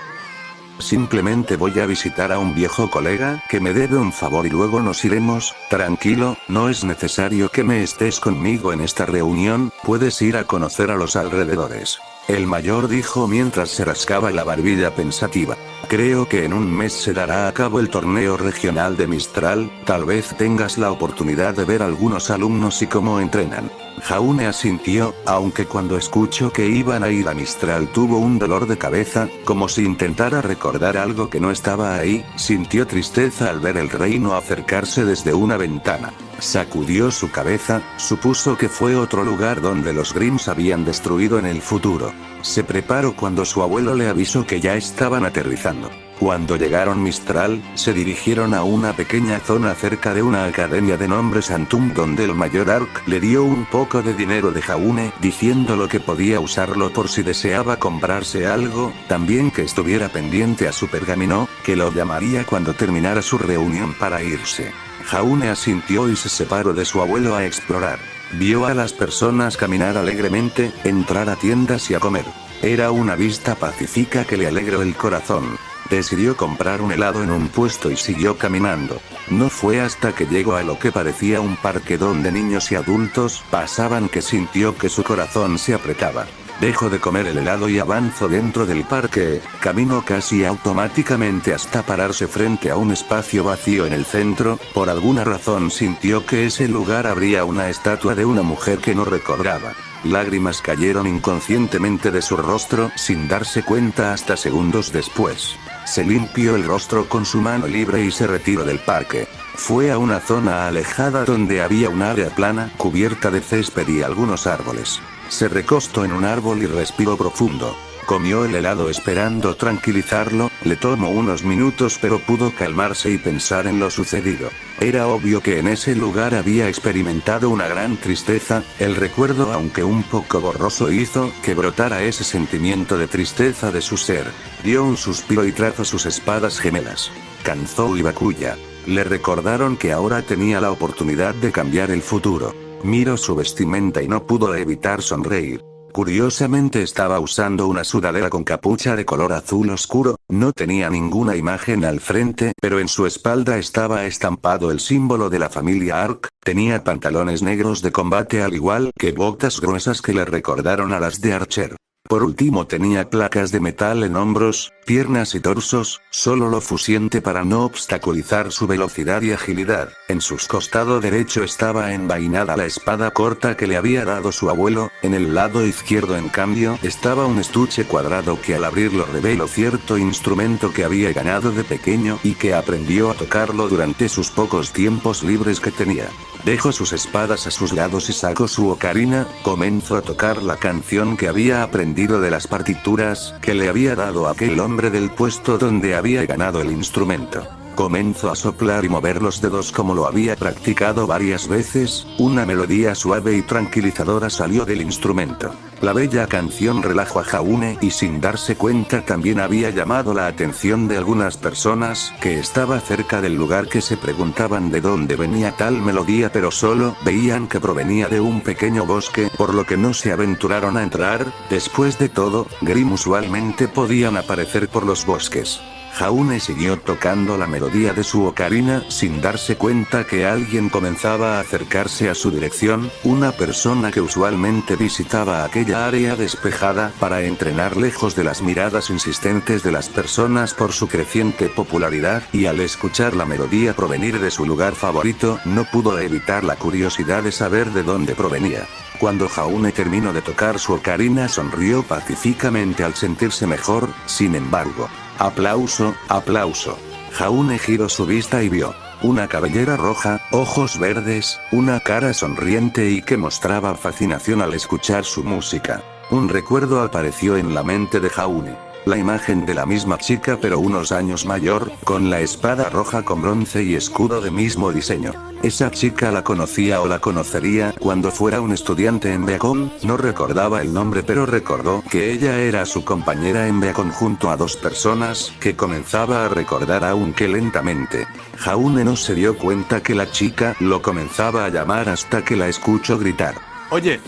Simplemente voy a visitar a un viejo colega que me debe un favor y luego nos iremos. Tranquilo, no es necesario que me estés conmigo en esta reunión, puedes ir a conocer a los alrededores. El mayor dijo mientras se rascaba la barbilla pensativa. Creo que en un mes se dará a cabo el torneo regional de Mistral, tal vez tengas la oportunidad de ver a algunos alumnos y cómo entrenan. Jaune asintió, aunque cuando escuchó que iban a ir a Mistral tuvo un dolor de cabeza, como si intentara recordar algo que no estaba ahí, sintió tristeza al ver el reino acercarse desde una ventana. Sacudió su cabeza, supuso que fue otro lugar donde los Grimms habían destruido en el futuro. Se preparó cuando su abuelo le avisó que ya estaban aterrizando. Cuando llegaron Mistral, se dirigieron a una pequeña zona cerca de una academia de nombre Santum donde el mayor Ark le dio un poco de dinero de Jaune, diciéndolo que podía usarlo por si deseaba comprarse algo, también que estuviera pendiente a su pergamino, que lo llamaría cuando terminara su reunión para irse. Jaune asintió y se separó de su abuelo a explorar. Vio a las personas caminar alegremente, entrar a tiendas y a comer. Era una vista pacífica que le alegró el corazón. Decidió comprar un helado en un puesto y siguió caminando. No fue hasta que llegó a lo que parecía un parque donde niños y adultos pasaban que sintió que su corazón se apretaba. Dejó de comer el helado y avanzó dentro del parque, caminó casi automáticamente hasta pararse frente a un espacio vacío en el centro, por alguna razón sintió que ese lugar habría una estatua de una mujer que no recordaba. Lágrimas cayeron inconscientemente de su rostro sin darse cuenta hasta segundos después. Se limpió el rostro con su mano libre y se retiró del parque. Fue a una zona alejada donde había un área plana cubierta de césped y algunos árboles. Se recostó en un árbol y respiró profundo. Comió el helado esperando tranquilizarlo, le tomó unos minutos pero pudo calmarse y pensar en lo sucedido. Era obvio que en ese lugar había experimentado una gran tristeza, el recuerdo aunque un poco borroso hizo que brotara ese sentimiento de tristeza de su ser. Dio un suspiro y trazó sus espadas gemelas. Kanzou y Bakuya le recordaron que ahora tenía la oportunidad de cambiar el futuro. Miró su vestimenta y no pudo evitar sonreír. Curiosamente estaba usando una sudadera con capucha de color azul oscuro, no tenía ninguna imagen al frente, pero en su espalda estaba estampado el símbolo de la familia Ark, tenía pantalones negros de combate al igual que botas gruesas que le recordaron a las de Archer. Por último tenía placas de metal en hombros, piernas y torsos, solo lo suficiente para no obstaculizar su velocidad y agilidad. En su costado derecho estaba envainada la espada corta que le había dado su abuelo, en el lado izquierdo en cambio estaba un estuche cuadrado que al abrirlo reveló cierto instrumento que había ganado de pequeño y que aprendió a tocarlo durante sus pocos tiempos libres que tenía. Dejó sus espadas a sus lados y sacó su ocarina, comenzó a tocar la canción que había aprendido de las partituras que le había dado aquel hombre del puesto donde había ganado el instrumento. Comenzó a soplar y mover los dedos como lo había practicado varias veces, una melodía suave y tranquilizadora salió del instrumento. La bella canción relajó a Jaune y sin darse cuenta también había llamado la atención de algunas personas que estaba cerca del lugar que se preguntaban de dónde venía tal melodía pero solo veían que provenía de un pequeño bosque por lo que no se aventuraron a entrar. Después de todo, Grimm usualmente podían aparecer por los bosques. Jaune siguió tocando la melodía de su ocarina sin darse cuenta que alguien comenzaba a acercarse a su dirección, una persona que usualmente visitaba aquella área despejada para entrenar lejos de las miradas insistentes de las personas por su creciente popularidad, y al escuchar la melodía provenir de su lugar favorito, no pudo evitar la curiosidad de saber de dónde provenía. Cuando Jaune terminó de tocar su ocarina sonrió pacíficamente al sentirse mejor, sin embargo. Aplauso, aplauso. Jaune giró su vista y vio una cabellera roja, ojos verdes, una cara sonriente y que mostraba fascinación al escuchar su música. Un recuerdo apareció en la mente de Jaune. La imagen de la misma chica pero unos años mayor, con la espada roja con bronce y escudo de mismo diseño. Esa chica la conocía o la conocería cuando fuera un estudiante en Beacon, no recordaba el nombre pero recordó que ella era su compañera en Beacon junto a dos personas que comenzaba a recordar aunque lentamente. Jaune no se dio cuenta que la chica lo comenzaba a llamar hasta que la escuchó gritar. Oye.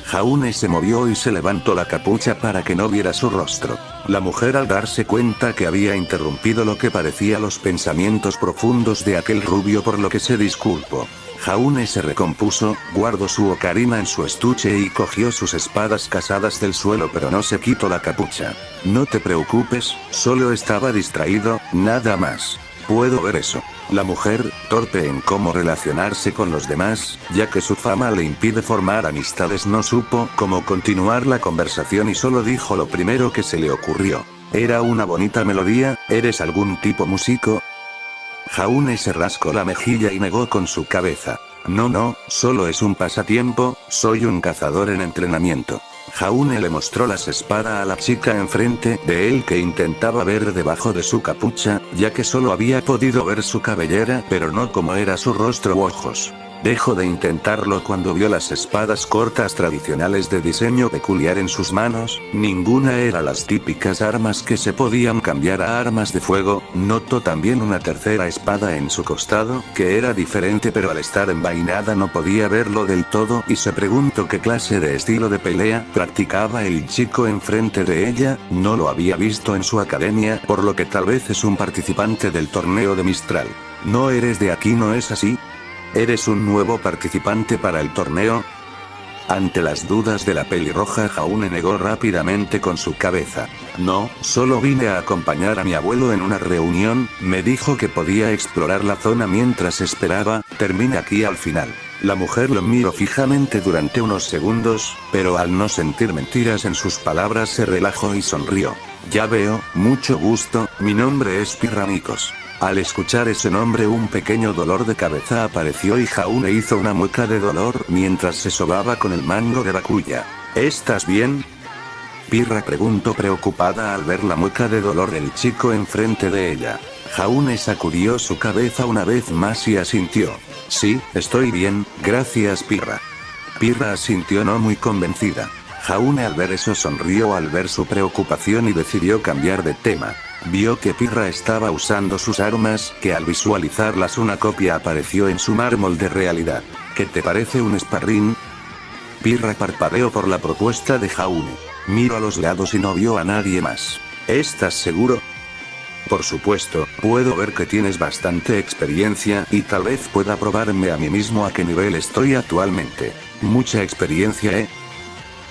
Jaune se movió y se levantó la capucha para que no viera su rostro. La mujer al darse cuenta que había interrumpido lo que parecía los pensamientos profundos de aquel rubio por lo que se disculpó. Jaune se recompuso, guardó su ocarina en su estuche y cogió sus espadas casadas del suelo pero no se quitó la capucha. No te preocupes, solo estaba distraído, nada más. Puedo ver eso. La mujer, torpe en cómo relacionarse con los demás, ya que su fama le impide formar amistades, no supo cómo continuar la conversación y solo dijo lo primero que se le ocurrió. Era una bonita melodía, ¿eres algún tipo músico? Jaune se rascó la mejilla y negó con su cabeza. No, solo es un pasatiempo, soy un cazador en entrenamiento. Jaune le mostró las espadas a la chica enfrente de él que intentaba ver debajo de su capucha, ya que solo había podido ver su cabellera pero no cómo era su rostro u ojos. Dejó de intentarlo cuando vio las espadas cortas tradicionales de diseño peculiar en sus manos, ninguna era las típicas armas que se podían cambiar a armas de fuego, notó también una tercera espada en su costado, que era diferente pero al estar envainada no podía verlo del todo y se preguntó qué clase de estilo de pelea practicaba el chico enfrente de ella, no lo había visto en su academia, por lo que tal vez es un participante del torneo de Mistral. No eres de aquí, ¿no es así? ¿Eres un nuevo participante para el torneo? Ante las dudas de la pelirroja, Jaune negó rápidamente con su cabeza. No, solo vine a acompañar a mi abuelo en una reunión, me dijo que podía explorar la zona mientras esperaba, termine aquí al final. La mujer lo miró fijamente durante unos segundos, pero al no sentir mentiras en sus palabras se relajó y sonrió. Ya veo, mucho gusto, mi nombre es Pirramicos. Al escuchar ese nombre un pequeño dolor de cabeza apareció y Jaune hizo una mueca de dolor mientras se sobaba con el mango de Bakuya. ¿Estás bien? Pirra preguntó preocupada al ver la mueca de dolor del chico enfrente de ella. Jaune sacudió su cabeza una vez más y asintió. Sí, estoy bien, gracias Pirra. Pirra asintió no muy convencida. Jaune al ver eso sonrió al ver su preocupación y decidió cambiar de tema. Vio que Pirra estaba usando sus armas, que al visualizarlas una copia apareció en su mármol de realidad. ¿Qué te parece un sparring? Pirra parpadeó por la propuesta de Jaune. Miró a los lados y no vio a nadie más. ¿Estás seguro? Por supuesto, puedo ver que tienes bastante experiencia y tal vez pueda probarme a mí mismo a qué nivel estoy actualmente. Mucha experiencia, ¿eh?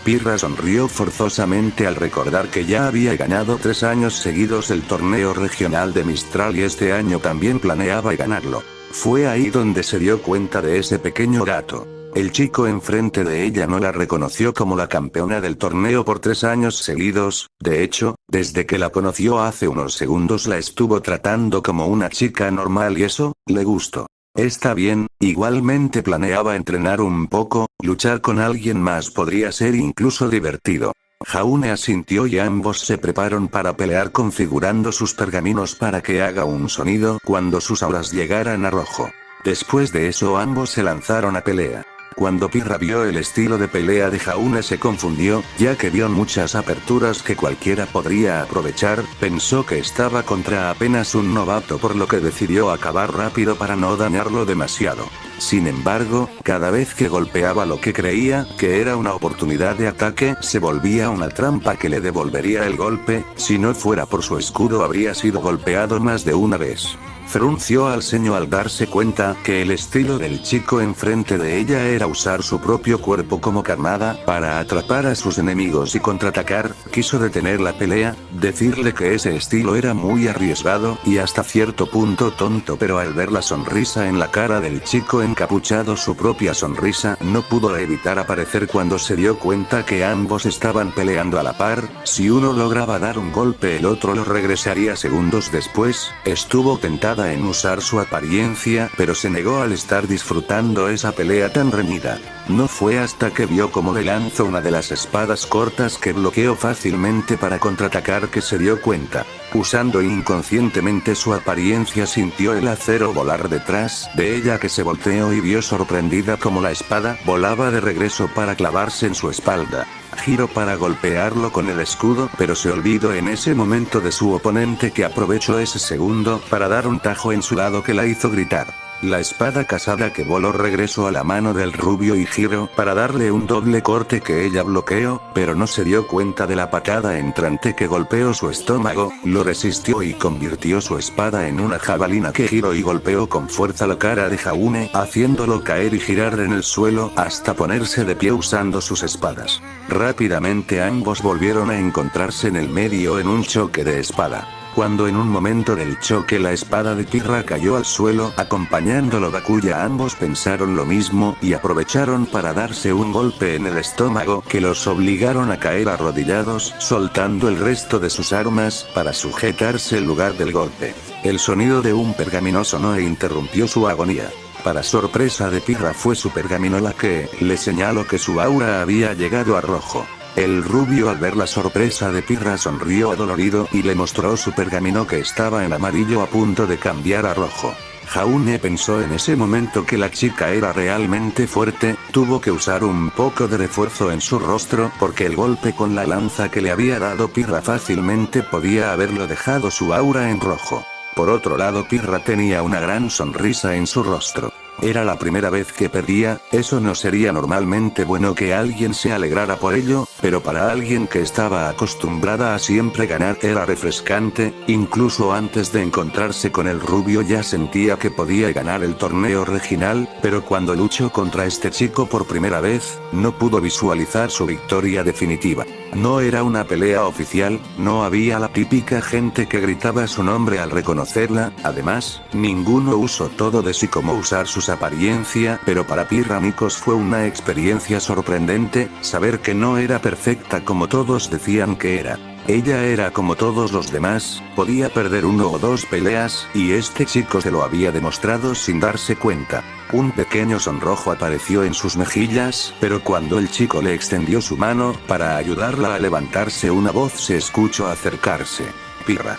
Pirra sonrió forzosamente al recordar que ya había ganado 3 años seguidos el torneo regional de Mistral y este año también planeaba ganarlo. Fue ahí donde se dio cuenta de ese pequeño gato. El chico enfrente de ella no la reconoció como la campeona del torneo por 3 años seguidos, de hecho, desde que la conoció hace unos segundos la estuvo tratando como una chica normal y eso, le gustó. Está bien, igualmente planeaba entrenar un poco, luchar con alguien más podría ser incluso divertido. Jaune asintió y ambos se prepararon para pelear configurando sus pergaminos para que haga un sonido cuando sus auras llegaran a rojo. Después de eso ambos se lanzaron a pelea. Cuando Pirra vio el estilo de pelea de Jaune se confundió, ya que vio muchas aperturas que cualquiera podría aprovechar, pensó que estaba contra apenas un novato por lo que decidió acabar rápido para no dañarlo demasiado. Sin embargo, cada vez que golpeaba lo que creía que era una oportunidad de ataque, se volvía una trampa que le devolvería el golpe. Si no fuera por su escudo habría sido golpeado más de una vez. Frunció al ceño al darse cuenta que el estilo del chico enfrente de ella era usar su propio cuerpo como carnada para atrapar a sus enemigos y contraatacar. Quiso detener la pelea, decirle que ese estilo era muy arriesgado y hasta cierto punto tonto, pero al ver la sonrisa en la cara del chico encapuchado, su propia sonrisa, no pudo evitar aparecer cuando se dio cuenta que ambos estaban peleando a la par. Si uno lograba dar un golpe, el otro lo regresaría segundos después. Estuvo tentada en usar su apariencia, pero se negó al estar disfrutando esa pelea tan reñida. No fue hasta que vio cómo le lanzó una de las espadas cortas que bloqueó fácilmente para contraatacar que se dio cuenta. Usando inconscientemente su apariencia, sintió el acero volar detrás de ella, que se volteó y vio sorprendida como la espada volaba de regreso para clavarse en su espalda. Giró para golpearlo con el escudo, pero se olvidó en ese momento de su oponente, que aprovechó ese segundo para dar un tajo en su lado que la hizo gritar. La espada casada que voló regresó a la mano del rubio y giró para darle un doble corte que ella bloqueó, pero no se dio cuenta de la patada entrante que golpeó su estómago. Lo resistió y convirtió su espada en una jabalina que giró y golpeó con fuerza la cara de Jaune, haciéndolo caer y girar en el suelo hasta ponerse de pie usando sus espadas. Rápidamente ambos volvieron a encontrarse en el medio en un choque de espada. Cuando en un momento del choque la espada de Pirra cayó al suelo, acompañándolo Bakuya, ambos pensaron lo mismo y aprovecharon para darse un golpe en el estómago que los obligaron a caer arrodillados, soltando el resto de sus armas para sujetarse en lugar del golpe. El sonido de un pergamino sonó e interrumpió su agonía. Para sorpresa de Pirra, fue su pergamino la que le señaló que su aura había llegado a rojo. El rubio, al ver la sorpresa de Pirra, sonrió adolorido y le mostró su pergamino, que estaba en amarillo a punto de cambiar a rojo. Jaune pensó en ese momento que la chica era realmente fuerte. Tuvo que usar un poco de refuerzo en su rostro, porque el golpe con la lanza que le había dado Pirra fácilmente podía haberlo dejado su aura en rojo. Por otro lado, Pirra tenía una gran sonrisa en su rostro. Era la primera vez que perdía. Eso no sería normalmente bueno que alguien se alegrara por ello, pero para alguien que estaba acostumbrada a siempre ganar era refrescante. Incluso antes de encontrarse con el rubio ya sentía que podía ganar el torneo regional, pero cuando luchó contra este chico por primera vez, no pudo visualizar su victoria definitiva. No era una pelea oficial, no había la típica gente que gritaba su nombre al reconocerla. Además, ninguno usó todo de sí como usar sus apariencia, pero para Pirra Nikos fue una experiencia sorprendente, saber que no era perfecta como todos decían que era. Ella era como todos los demás, podía perder 1 o 2 peleas, y este chico se lo había demostrado sin darse cuenta. Un pequeño sonrojo apareció en sus mejillas, pero cuando el chico le extendió su mano para ayudarla a levantarse, una voz se escuchó acercarse. Pirra.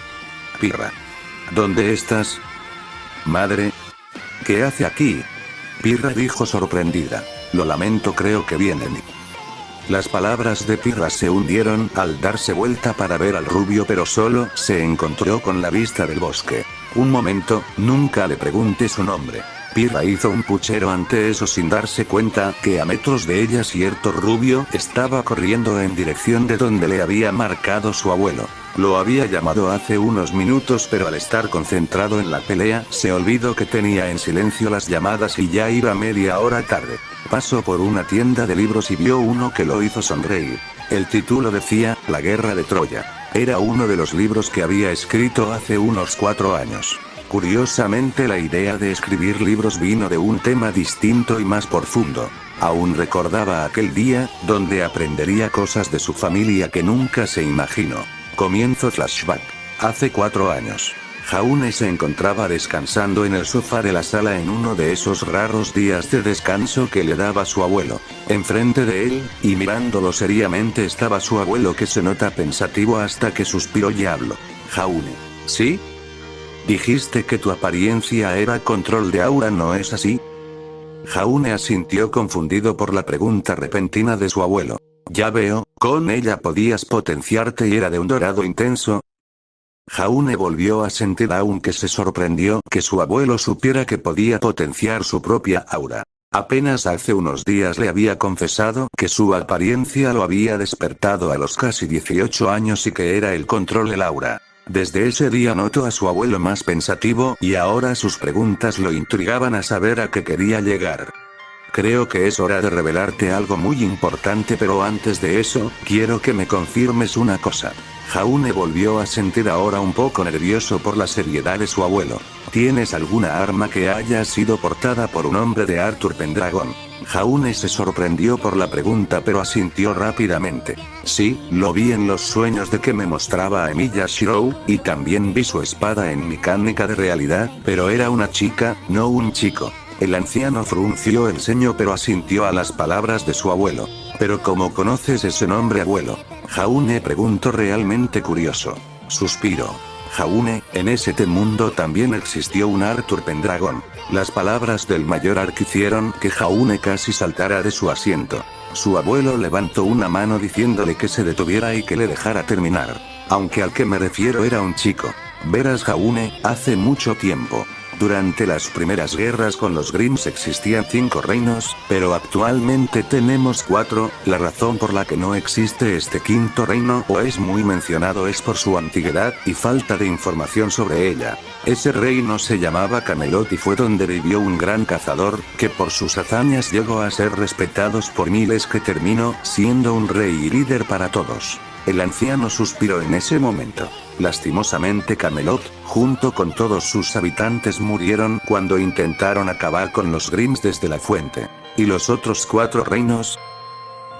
Pirra. ¿Dónde estás? Madre. ¿Qué hace aquí? Pirra dijo sorprendida. Lo lamento, creo que vienen. Las palabras de Pirra se hundieron al darse vuelta para ver al rubio, pero solo se encontró con la vista del bosque. Un momento, nunca le pregunté su nombre. Pirra hizo un puchero ante eso sin darse cuenta que a metros de ella cierto rubio estaba corriendo en dirección de donde le había marcado su abuelo. Lo había llamado hace unos minutos, pero al estar concentrado en la pelea, se olvidó que tenía en silencio las llamadas y ya iba media hora tarde. Pasó por una tienda de libros y vio uno que lo hizo sonreír. El título decía, La Guerra de Troya. Era uno de los libros que había escrito hace unos 4 años. Curiosamente, la idea de escribir libros vino de un tema distinto y más profundo. Aún recordaba aquel día, donde aprendería cosas de su familia que nunca se imaginó. Comienzo flashback. Hace 4 años. Jaune se encontraba descansando en el sofá de la sala en uno de esos raros días de descanso que le daba su abuelo. Enfrente de él, y mirándolo seriamente, estaba su abuelo, que se nota pensativo hasta que suspiró y habló. Jaune. ¿Sí? Dijiste que tu apariencia era control de aura, ¿no es así? Jaune asintió confundido por la pregunta repentina de su abuelo. Ya veo, con ella podías potenciarte y era de un dorado intenso. Jaune volvió a sentir, aunque se sorprendió que su abuelo supiera que podía potenciar su propia aura. Apenas hace unos días le había confesado que su apariencia lo había despertado a los casi 18 años y que era el control del aura. Desde ese día notó a su abuelo más pensativo y ahora sus preguntas lo intrigaban a saber a qué quería llegar. Creo que es hora de revelarte algo muy importante, pero antes de eso, quiero que me confirmes una cosa. Jaune volvió a sentir ahora un poco nervioso por la seriedad de su abuelo. ¿Tienes alguna arma que haya sido portada por un hombre de Arthur Pendragon? Jaune se sorprendió por la pregunta, pero asintió rápidamente. Sí, lo vi en los sueños de que me mostraba a Emilia Shirou, y también vi su espada en Mecánica de Realidad, pero era una chica, no un chico. El anciano frunció el ceño, pero asintió a las palabras de su abuelo. ¿Pero cómo conoces ese nombre, abuelo? Jaune preguntó, realmente curioso. Suspiró. Jaune, en ese mundo también existió un Arthur Pendragon. Las palabras del mayor Ark hicieron que Jaune casi saltara de su asiento. Su abuelo levantó una mano diciéndole que se detuviera y que le dejara terminar. Aunque al que me refiero era un chico. Verás, Jaune, hace mucho tiempo. Durante las primeras guerras con los Grimms existían 5 reinos, pero actualmente tenemos 4, la razón por la que no existe este 5.º reino o es muy mencionado es por su antigüedad y falta de información sobre ella. Ese reino se llamaba Camelot y fue donde vivió un gran cazador, que por sus hazañas llegó a ser respetados por miles, que terminó siendo un rey y líder para todos. El anciano suspiró en ese momento. Lastimosamente Camelot, junto con todos sus habitantes, murieron cuando intentaron acabar con los Grimms desde la fuente. ¿Y los otros 4 reinos?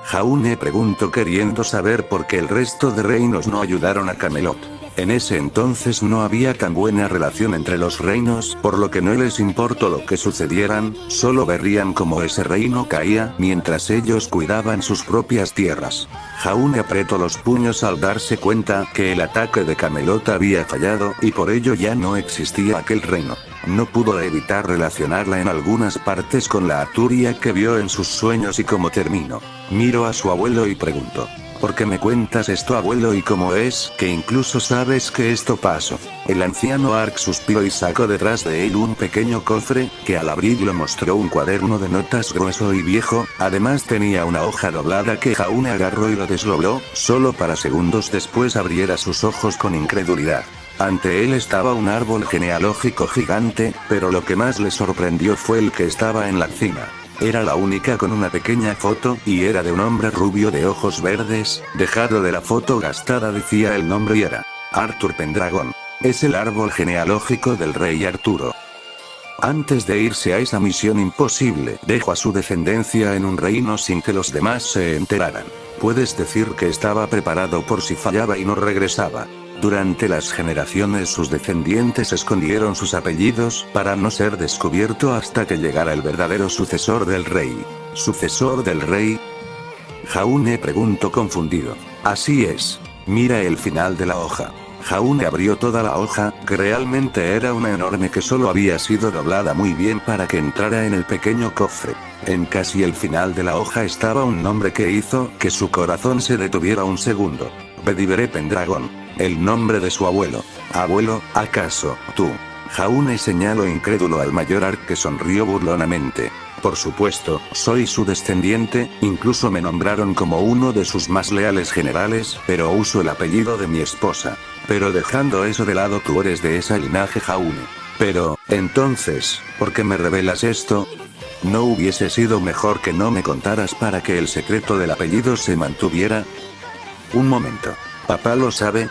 Jaune preguntó, queriendo saber por qué el resto de reinos no ayudaron a Camelot. En ese entonces no había tan buena relación entre los reinos, por lo que no les importó lo que sucedieran, solo verían cómo ese reino caía mientras ellos cuidaban sus propias tierras. Jaune apretó los puños al darse cuenta que el ataque de Camelot había fallado y por ello ya no existía aquel reino. No pudo evitar relacionarla en algunas partes con la Arturia que vio en sus sueños y cómo terminó. Miró a su abuelo y preguntó: ¿por qué me cuentas esto, abuelo, y cómo es que incluso sabes que esto pasó? El anciano Ark suspiró y sacó detrás de él un pequeño cofre, que al abrirlo mostró un cuaderno de notas grueso y viejo, además tenía una hoja doblada que Jaune agarró y lo desdobló, solo para segundos después abriera sus ojos con incredulidad. Ante él estaba un árbol genealógico gigante, pero lo que más le sorprendió fue el que estaba en la cima. Era la única con una pequeña foto, y era de un hombre rubio de ojos verdes. Dejado de la foto gastada decía el nombre y era Arthur Pendragon. Es el árbol genealógico del rey Arturo. Antes de irse a esa misión imposible, dejó a su descendencia en un reino sin que los demás se enteraran. Puedes decir que estaba preparado por si fallaba y no regresaba. Durante las generaciones sus descendientes escondieron sus apellidos para no ser descubierto hasta que llegara el verdadero sucesor del rey. ¿Sucesor del rey? Jaune preguntó confundido. Así es. Mira el final de la hoja. Jaune abrió toda la hoja, que realmente era una enorme que solo había sido doblada muy bien para que entrara en el pequeño cofre. En casi el final de la hoja estaba un nombre que hizo que su corazón se detuviera un segundo. Bedivere Pendragon. El nombre de su abuelo. Abuelo, ¿acaso tú? Jaune señaló incrédulo al mayor Ark, que sonrió burlonamente. Por supuesto, soy su descendiente, incluso me nombraron como uno de sus más leales generales, pero uso el apellido de mi esposa. Pero dejando eso de lado, tú eres de ese linaje, Jaune. Pero, entonces, ¿por qué me revelas esto? ¿No hubiese sido mejor que no me contaras para que el secreto del apellido se mantuviera? Un momento. ¿Papá lo sabe?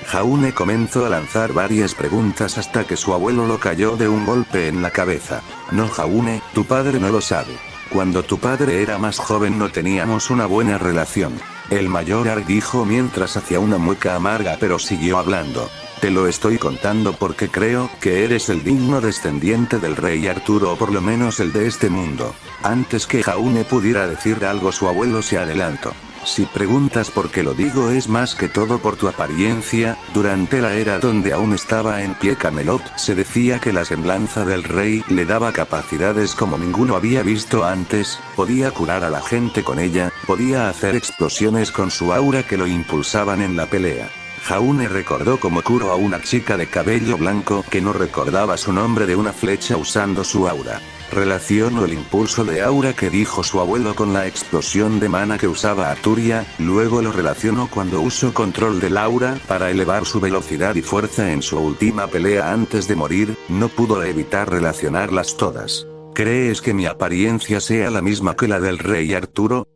Jaune comenzó a lanzar varias preguntas hasta que su abuelo lo cayó de un golpe en la cabeza. No, Jaune, tu padre no lo sabe. Cuando tu padre era más joven no teníamos una buena relación. El mayor Ark dijo mientras hacía una mueca amarga, pero siguió hablando. Te lo estoy contando porque creo que eres el digno descendiente del rey Arturo, o por lo menos el de este mundo. Antes que Jaune pudiera decir algo, su abuelo se adelantó. Si preguntas por qué lo digo, es más que todo por tu apariencia. Durante la era donde aún estaba en pie Camelot, se decía que la semblanza del rey le daba capacidades como ninguno había visto antes. Podía curar a la gente con ella, podía hacer explosiones con su aura que lo impulsaban en la pelea. Jaune recordó como curó a una chica de cabello blanco que no recordaba su nombre de una flecha usando su aura. Relacionó el impulso de aura que dijo su abuelo con la explosión de mana que usaba Arturia, luego lo relacionó cuando usó control del aura para elevar su velocidad y fuerza en su última pelea antes de morir, no pudo evitar relacionarlas todas. ¿Crees que mi apariencia sea la misma que la del rey Arturo?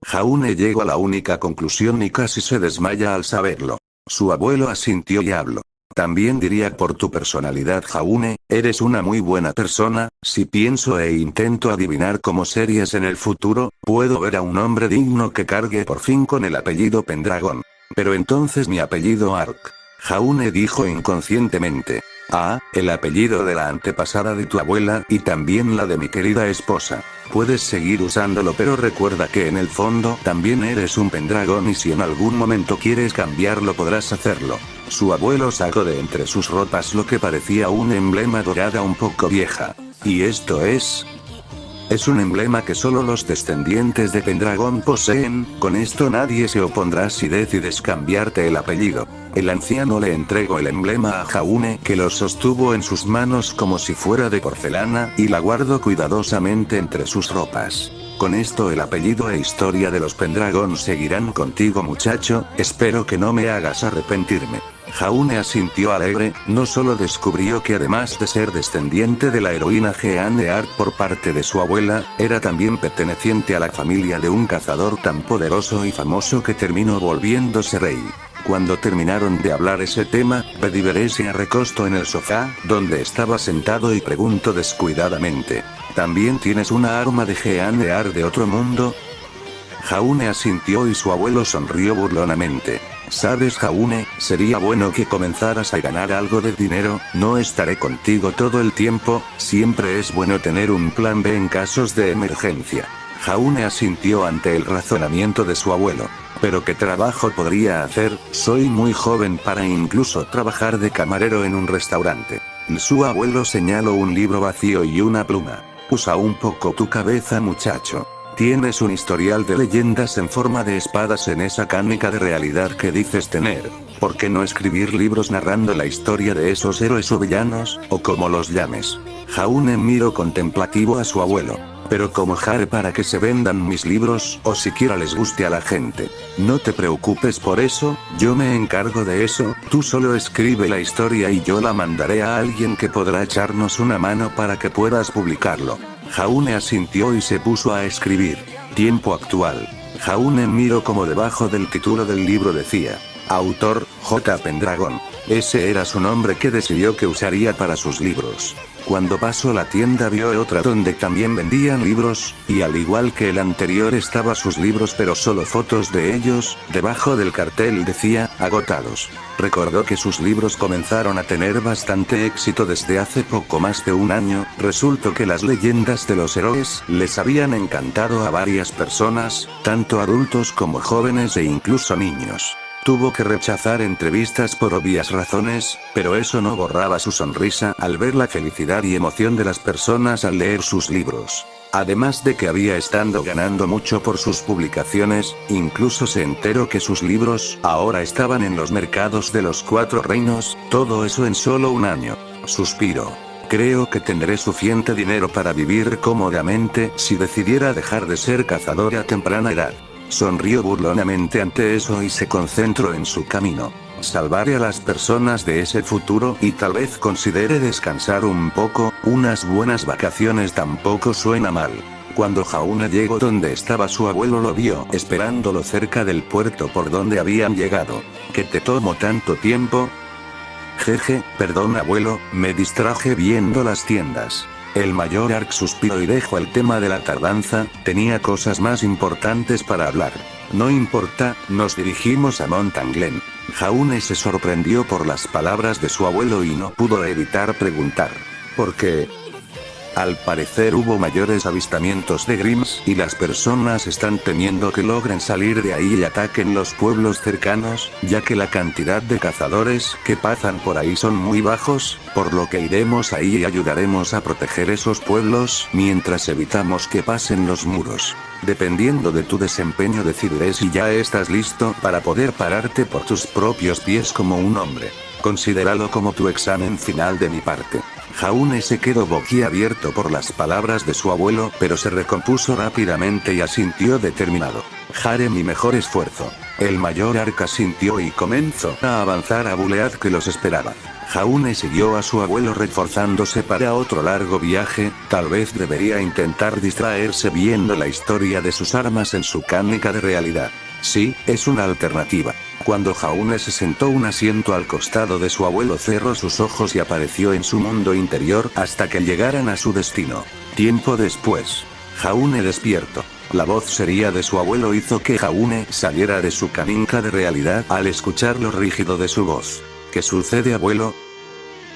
Jaune llegó a la única conclusión y casi se desmaya al saberlo. Su abuelo asintió y habló. También diría por tu personalidad Jaune, eres una muy buena persona, si pienso e intento adivinar cómo serías en el futuro, puedo ver a un hombre digno que cargue por fin con el apellido Pendragon. Pero entonces mi apellido Ark. Jaune dijo inconscientemente. Ah, el apellido de la antepasada de tu abuela y también la de mi querida esposa. Puedes seguir usándolo pero recuerda que en el fondo también eres un Pendragon y si en algún momento quieres cambiarlo podrás hacerlo. Su abuelo sacó de entre sus ropas lo que parecía un emblema dorada un poco vieja. ¿Y esto es? Es un emblema que solo los descendientes de Pendragon poseen, con esto nadie se opondrá si decides cambiarte el apellido. El anciano le entregó el emblema a Jaune que lo sostuvo en sus manos como si fuera de porcelana y la guardó cuidadosamente entre sus ropas. Con esto el apellido e historia de los Pendragon seguirán contigo muchacho, espero que no me hagas arrepentirme. Jaune asintió alegre, no solo descubrió que además de ser descendiente de la heroína Jeanne d'Arc por parte de su abuela, era también perteneciente a la familia de un cazador tan poderoso y famoso que terminó volviéndose rey. Cuando terminaron de hablar ese tema, Bedivere se recostó en el sofá, donde estaba sentado y preguntó descuidadamente. ¿También tienes una arma de Jeanne d'Arc de otro mundo? Jaune asintió y su abuelo sonrió burlonamente. ¿Sabes Jaune? Sería bueno que comenzaras a ganar algo de dinero, no estaré contigo todo el tiempo, siempre es bueno tener un plan B en casos de emergencia. Jaune asintió ante el razonamiento de su abuelo. ¿Pero qué trabajo podría hacer? Soy muy joven para incluso trabajar de camarero en un restaurante. Su abuelo señaló un libro vacío y una pluma. Usa un poco tu cabeza muchacho. Tienes un historial de leyendas en forma de espadas en esa canica de realidad que dices tener. ¿Por qué no escribir libros narrando la historia de esos héroes o villanos, o como los llames? Jaune miró contemplativo a su abuelo. Pero ¿cómo haré para que se vendan mis libros, o siquiera les guste a la gente? No te preocupes por eso, yo me encargo de eso, tú solo escribe la historia y yo la mandaré a alguien que podrá echarnos una mano para que puedas publicarlo. Jaune asintió y se puso a escribir. Tiempo actual. Jaune miró como debajo del título del libro decía. Autor, J. Pendragon. Ese era su nombre que decidió que usaría para sus libros. Cuando pasó la tienda vio otra donde también vendían libros, y al igual que el anterior estaba sus libros pero solo fotos de ellos, debajo del cartel decía, agotados. Recordó que sus libros comenzaron a tener bastante éxito desde hace poco más de un año, resultó que las leyendas de los héroes les habían encantado a varias personas, tanto adultos como jóvenes e incluso niños. Tuvo que rechazar entrevistas por obvias razones, pero eso no borraba su sonrisa al ver la felicidad y emoción de las personas al leer sus libros. Además de que había estado ganando mucho por sus publicaciones, incluso se enteró que sus libros ahora estaban en los mercados de los 4 reinos, todo eso en solo un año. Suspiró. Creo que tendré suficiente dinero para vivir cómodamente si decidiera dejar de ser cazador a temprana edad. Sonrió burlonamente ante eso y se concentró en su camino. Salvaré a las personas de ese futuro y tal vez considere descansar un poco, unas buenas vacaciones tampoco suena mal. Cuando Jaune llegó donde estaba su abuelo lo vio esperándolo cerca del puerto por donde habían llegado. ¿Qué te tomó tanto tiempo? Jeje, perdón abuelo, me distraje viendo las tiendas. El mayor Ark suspiró y dejó el tema de la tardanza, tenía cosas más importantes para hablar. No importa, nos dirigimos a Montanglen. Jaune se sorprendió por las palabras de su abuelo y no pudo evitar preguntar. ¿Por qué? Al parecer hubo mayores avistamientos de Grimms, y las personas están temiendo que logren salir de ahí y ataquen los pueblos cercanos, ya que la cantidad de cazadores que pasan por ahí son muy bajos, por lo que iremos ahí y ayudaremos a proteger esos pueblos, mientras evitamos que pasen los muros. Dependiendo de tu desempeño decidiré si ya estás listo para poder pararte por tus propios pies como un hombre. Considéralo como tu examen final de mi parte. Jaune se quedó boquiabierto por las palabras de su abuelo, pero se recompuso rápidamente y asintió determinado. Haré mi mejor esfuerzo. El mayor Arca asintió y comenzó a avanzar a Bulead que los esperaba. Jaune siguió a su abuelo reforzándose para otro largo viaje. Tal vez debería intentar distraerse viendo la historia de sus armas en su cánica de realidad. Sí, es una alternativa. Cuando Jaune se sentó un asiento al costado de su abuelo, cerró sus ojos y apareció en su mundo interior hasta que llegaran a su destino. Tiempo después, Jaune despierto. La voz seria de su abuelo hizo que Jaune saliera de su cánica de realidad al escuchar lo rígido de su voz. ¿Qué sucede, abuelo?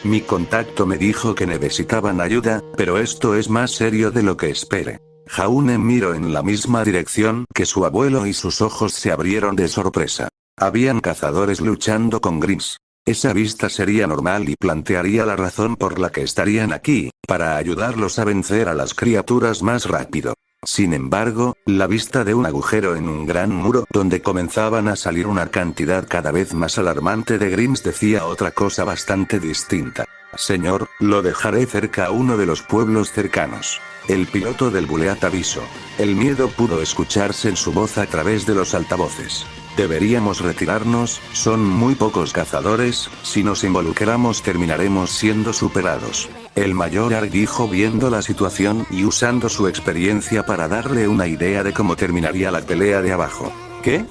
Mi contacto me dijo que necesitaban ayuda, pero esto es más serio de lo que esperé. Jaune miró en la misma dirección que su abuelo y sus ojos se abrieron de sorpresa. Habían cazadores luchando con Grimms. Esa vista sería normal y plantearía la razón por la que estarían aquí, para ayudarlos a vencer a las criaturas más rápido. Sin embargo, la vista de un agujero en un gran muro donde comenzaban a salir una cantidad cada vez más alarmante de Grimms decía otra cosa bastante distinta. Señor, lo dejaré cerca a uno de los pueblos cercanos. El piloto del Bulead avisó. El miedo pudo escucharse en su voz a través de los altavoces. Deberíamos retirarnos, son muy pocos cazadores, si nos involucramos terminaremos siendo superados. El mayor Ark dijo viendo la situación y usando su experiencia para darle una idea de cómo terminaría la pelea de abajo. ¿Qué?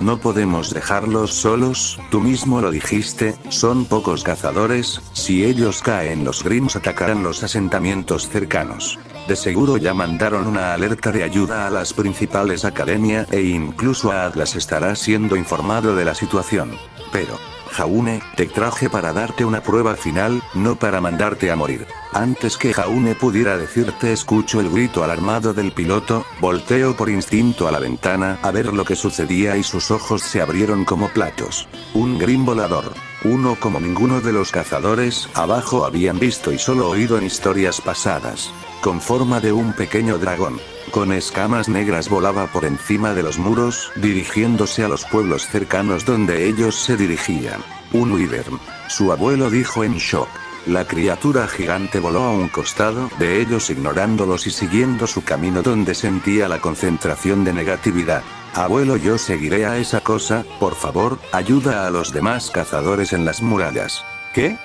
No podemos dejarlos solos, tú mismo lo dijiste, son pocos cazadores, si ellos caen los Grimms atacarán los asentamientos cercanos. De seguro ya mandaron una alerta de ayuda a las principales academias e incluso a Atlas estará siendo informado de la situación. Pero, Jaune, te traje para darte una prueba final, no para mandarte a morir. Antes que Jaune pudiera decirte escucho el grito alarmado del piloto, volteo por instinto a la ventana a ver lo que sucedía y sus ojos se abrieron como platos. Un Grimm volador. Uno como ninguno de los cazadores abajo habían visto y solo oído en historias pasadas. Con forma de un pequeño dragón. Con escamas negras volaba por encima de los muros, dirigiéndose a los pueblos cercanos donde ellos se dirigían. Un Wyvern. Su abuelo dijo en shock. La criatura gigante voló a un costado de ellos ignorándolos y siguiendo su camino donde sentía la concentración de negatividad. Abuelo, yo seguiré a esa cosa, por favor, ayuda a los demás cazadores en las murallas. ¿Qué?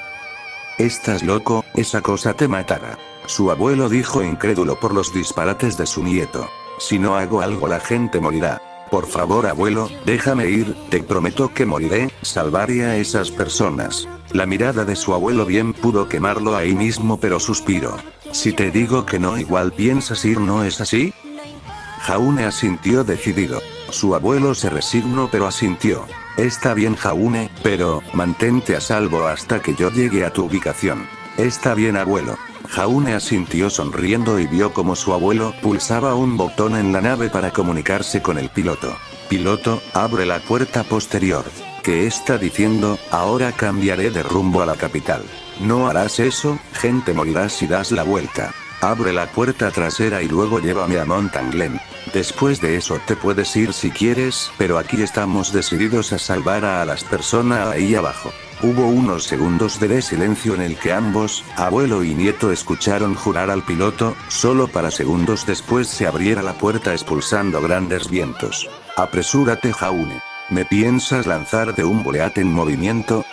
¿Estás loco? Esa cosa te matará. Su abuelo dijo incrédulo por los disparates de su nieto. Si no hago algo la gente morirá. Por favor, abuelo, déjame ir, te prometo que moriré, salvaré a esas personas. La mirada de su abuelo bien pudo quemarlo ahí mismo, pero suspiró. Si te digo que no, igual piensas ir, ¿no es así? Jaune asintió decidido. Su abuelo se resignó pero asintió. Está bien, Jaune, pero mantente a salvo hasta que yo llegue a tu ubicación. Está bien, abuelo. Jaune asintió sonriendo y vio como su abuelo pulsaba un botón en la nave para comunicarse con el piloto. Piloto, abre la puerta posterior. ¿Qué está diciendo? Ahora cambiaré de rumbo a la capital. No harás eso, gente morirá si das la vuelta. Abre la puerta trasera y luego llévame a Mountain Glen. Después de eso te puedes ir si quieres, pero aquí estamos decididos a salvar a las personas ahí abajo. Hubo unos segundos de silencio en el que ambos, abuelo y nieto, escucharon jurar al piloto, solo para segundos después se abriera la puerta expulsando grandes vientos. Apresúrate, Jaune. ¿Me piensas lanzar de un Bulead en movimiento?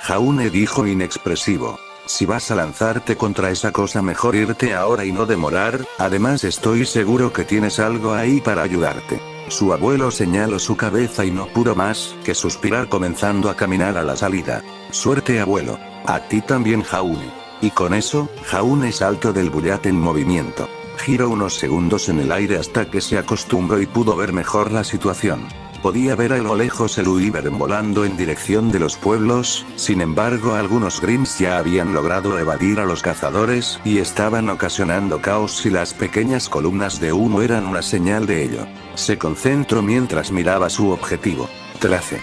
Jaune dijo inexpresivo. Si vas a lanzarte contra esa cosa, mejor irte ahora y no demorar, además estoy seguro que tienes algo ahí para ayudarte. Su abuelo señaló su cabeza y no pudo más que suspirar comenzando a caminar a la salida. Suerte, abuelo. A ti también, Jaune. Y con eso, Jaune saltó del Bulead en movimiento. Giró unos segundos en el aire hasta que se acostumbró y pudo ver mejor la situación. podía ver a lo lejos el Wyvern volando en dirección de los pueblos. Sin embargo, algunos Grims ya habían logrado evadir a los cazadores y estaban ocasionando caos, y las pequeñas columnas de humo eran una señal de ello. Se concentró mientras miraba su objetivo. Trace.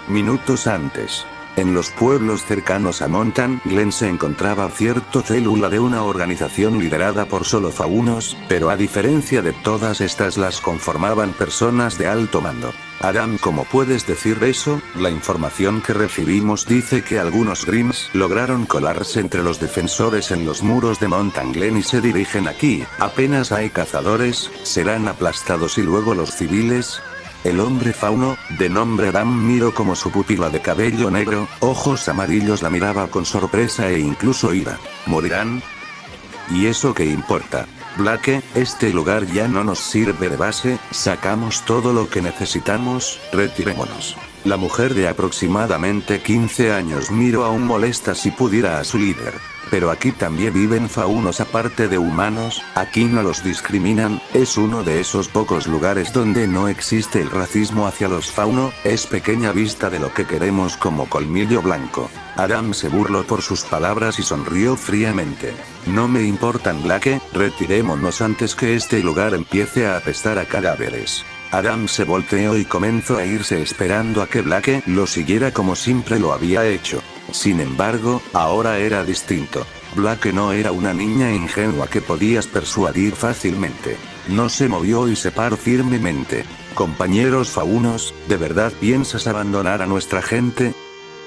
Minutos antes. En los pueblos cercanos a Mountain Glen se encontraba cierta célula de una organización liderada por solo faunos, pero a diferencia de todas estas las conformaban personas de alto mando. Adam, ¿cómo puedes decir eso? La información que recibimos dice que algunos Grims lograron colarse entre los defensores en los muros de Mountain Glen y se dirigen aquí. Apenas hay cazadores, serán aplastados y luego los civiles. El hombre fauno, de nombre Adam, miró como su pupila de cabello negro, ojos amarillos la miraba con sorpresa e incluso ira. ¿Morirán? ¿Y eso qué importa? Blake, este lugar ya no nos sirve de base, sacamos todo lo que necesitamos, retirémonos. La mujer de aproximadamente 15 años miró aún molesta si pudiera a su líder. Pero aquí también viven faunos aparte de humanos, aquí no los discriminan, es uno de esos pocos lugares donde no existe el racismo hacia los fauno, es pequeña vista de lo que queremos como Colmillo Blanco. Adam se burló por sus palabras y sonrió fríamente. No me importan, Blake, retirémonos antes que este lugar empiece a apestar a cadáveres. Adam se volteó y comenzó a irse esperando a que Blake lo siguiera como siempre lo había hecho. Sin embargo, ahora era distinto. Blake no era una niña ingenua que podías persuadir fácilmente. No se movió y se paró firmemente. Compañeros faunos, ¿de verdad piensas abandonar a nuestra gente?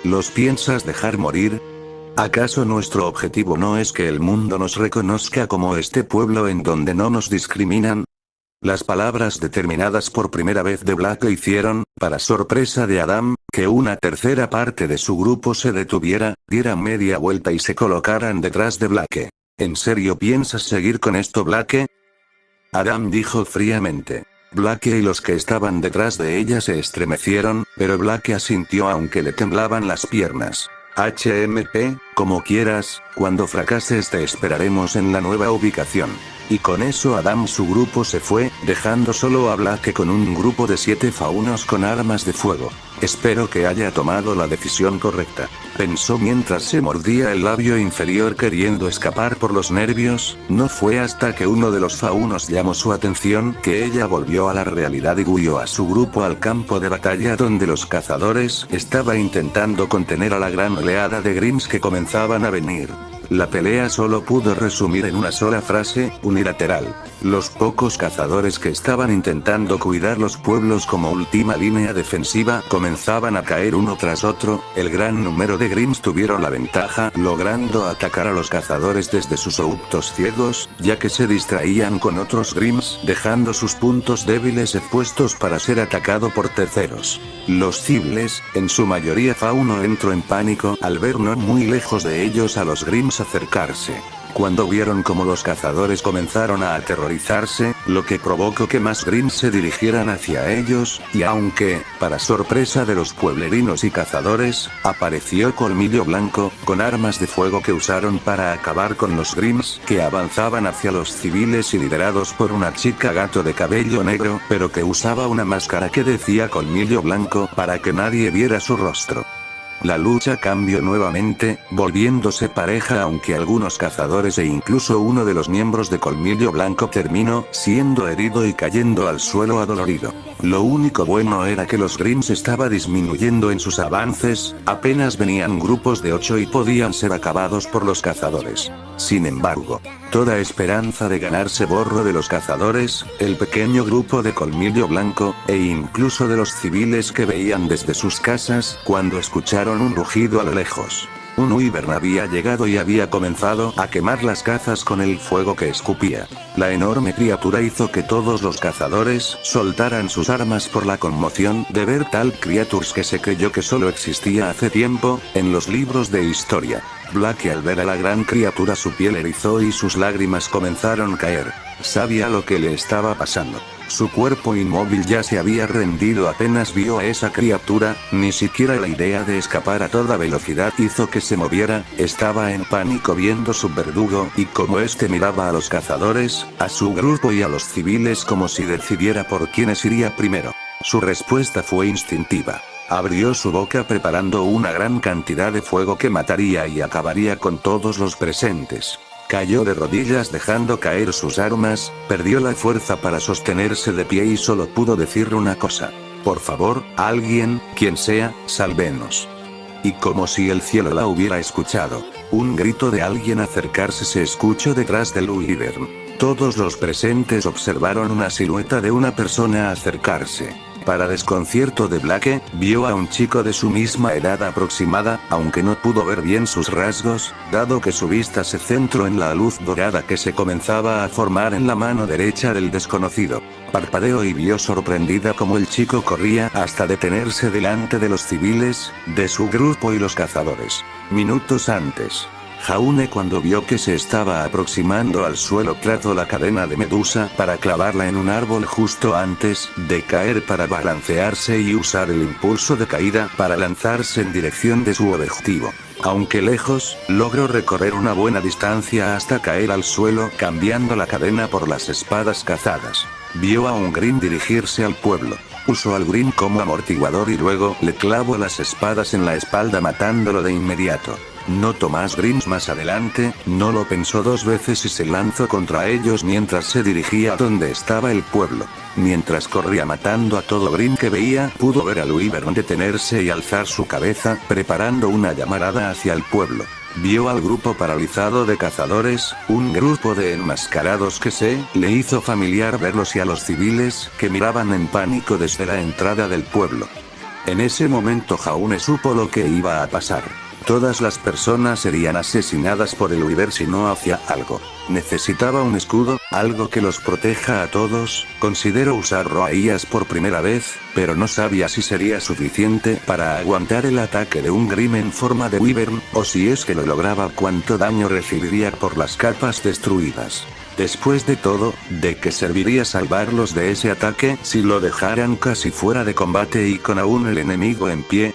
¿Los piensas dejar morir? ¿Acaso nuestro objetivo no es que el mundo nos reconozca como este pueblo en donde no nos discriminan? Las palabras determinadas por primera vez de Blake hicieron, para sorpresa de Adam, que una tercera parte de su grupo se detuviera, diera media vuelta y se colocaran detrás de Blake. ¿En serio piensas seguir con esto, Blake? Adam dijo fríamente. Blake y los que estaban detrás de ella se estremecieron, pero Blake asintió aunque le temblaban las piernas. HMP, como quieras, cuando fracases te esperaremos en la nueva ubicación. Y con eso Adam su grupo se fue, dejando solo a Blake con un grupo de 7 faunos con armas de fuego. Espero que haya tomado la decisión correcta, pensó mientras se mordía el labio inferior queriendo escapar por los nervios. No fue hasta que uno de los faunos llamó su atención que ella volvió a la realidad y guió a su grupo al campo de batalla donde los cazadores estaban intentando contener a la gran oleada de Grims que comenzaban a venir. La pelea solo pudo resumir en una sola frase, unilateral. Los pocos cazadores que estaban intentando cuidar los pueblos como última línea defensiva comenzaban a caer uno tras otro. El gran número de Grims tuvieron la ventaja, logrando atacar a los cazadores desde sus ductos ciegos, ya que se distraían con otros Grims, dejando sus puntos débiles expuestos para ser atacado por terceros. Los civiles, en su mayoría fauno, entró en pánico al ver no muy lejos de ellos a los Grims acercarse. Cuando vieron cómo los cazadores comenzaron a aterrorizarse, lo que provocó que más Grims se dirigieran hacia ellos, y aunque, para sorpresa de los pueblerinos y cazadores, apareció Colmillo Blanco, con armas de fuego que usaron para acabar con los Grims que avanzaban hacia los civiles y liderados por una chica gato de cabello negro, pero que usaba una máscara que decía Colmillo Blanco para que nadie viera su rostro. La lucha cambió nuevamente, volviéndose pareja, aunque algunos cazadores e incluso uno de los miembros de Colmillo Blanco terminó siendo herido y cayendo al suelo adolorido. Lo único bueno era que los Grims estaba disminuyendo en sus avances, apenas venían grupos de 8 y podían ser acabados por los cazadores. Sin embargo, toda esperanza de ganar se borró de los cazadores, el pequeño grupo de Colmillo Blanco, e incluso de los civiles que veían desde sus casas, cuando escucharon un rugido a lo lejos. Un Wyvern había llegado y había comenzado a quemar las cazas con el fuego que escupía. La enorme criatura hizo que todos los cazadores soltaran sus armas por la conmoción de ver tal criaturas que se creyó que solo existía hace tiempo, en los libros de historia. Blake, al ver a la gran criatura, su piel erizó y sus lágrimas comenzaron a caer. Sabía lo que le estaba pasando. Su cuerpo inmóvil ya se había rendido apenas vio a esa criatura, ni siquiera la idea de escapar a toda velocidad hizo que se moviera, estaba en pánico viendo su verdugo y como este miraba a los cazadores, a su grupo y a los civiles como si decidiera por quiénes iría primero. Su respuesta fue instintiva. Abrió su boca preparando una gran cantidad de fuego que mataría y acabaría con todos los presentes. Cayó de rodillas dejando caer sus armas, perdió la fuerza para sostenerse de pie y solo pudo decir una cosa. Por favor, alguien, quien sea, sálvenos. Y como si el cielo la hubiera escuchado, un grito de alguien acercarse se escuchó detrás de Wyvern. Todos los presentes observaron una silueta de una persona acercarse. Para desconcierto de Blake, vio a un chico de su misma edad aproximada, aunque no pudo ver bien sus rasgos, dado que su vista se centró en la luz dorada que se comenzaba a formar en la mano derecha del desconocido. Parpadeó y vio sorprendida cómo el chico corría hasta detenerse delante de los civiles, de su grupo y los cazadores. Minutos antes, Jaune cuando vio que se estaba aproximando al suelo trazó la cadena de Medusa para clavarla en un árbol justo antes de caer para balancearse y usar el impulso de caída para lanzarse en dirección de su objetivo. Aunque lejos, logró recorrer una buena distancia hasta caer al suelo cambiando la cadena por las espadas cazadas. Vio a un Grimm dirigirse al pueblo. Usó al Grimm como amortiguador y luego le clavó las espadas en la espalda matándolo de inmediato. Notó más Grimms más adelante, no lo pensó dos veces y se lanzó contra ellos mientras se dirigía a donde estaba el pueblo. Mientras corría matando a todo Grimm que veía, pudo ver a Wyvern detenerse y alzar su cabeza, preparando una llamarada hacia el pueblo. Vio al grupo paralizado de cazadores, un grupo de enmascarados que le hizo familiar verlos y a los civiles, que miraban en pánico desde la entrada del pueblo. En ese momento Jaune supo lo que iba a pasar. Todas las personas serían asesinadas por el Wyvern si no hacía algo. Necesitaba un escudo, algo que los proteja a todos. Consideró usar Roaías por primera vez, pero no sabía si sería suficiente para aguantar el ataque de un Grimm en forma de Wyvern, o si es que lo lograba cuánto daño recibiría por las capas destruidas. Después de todo, ¿de qué serviría salvarlos de ese ataque si lo dejaran casi fuera de combate y con aún el enemigo en pie?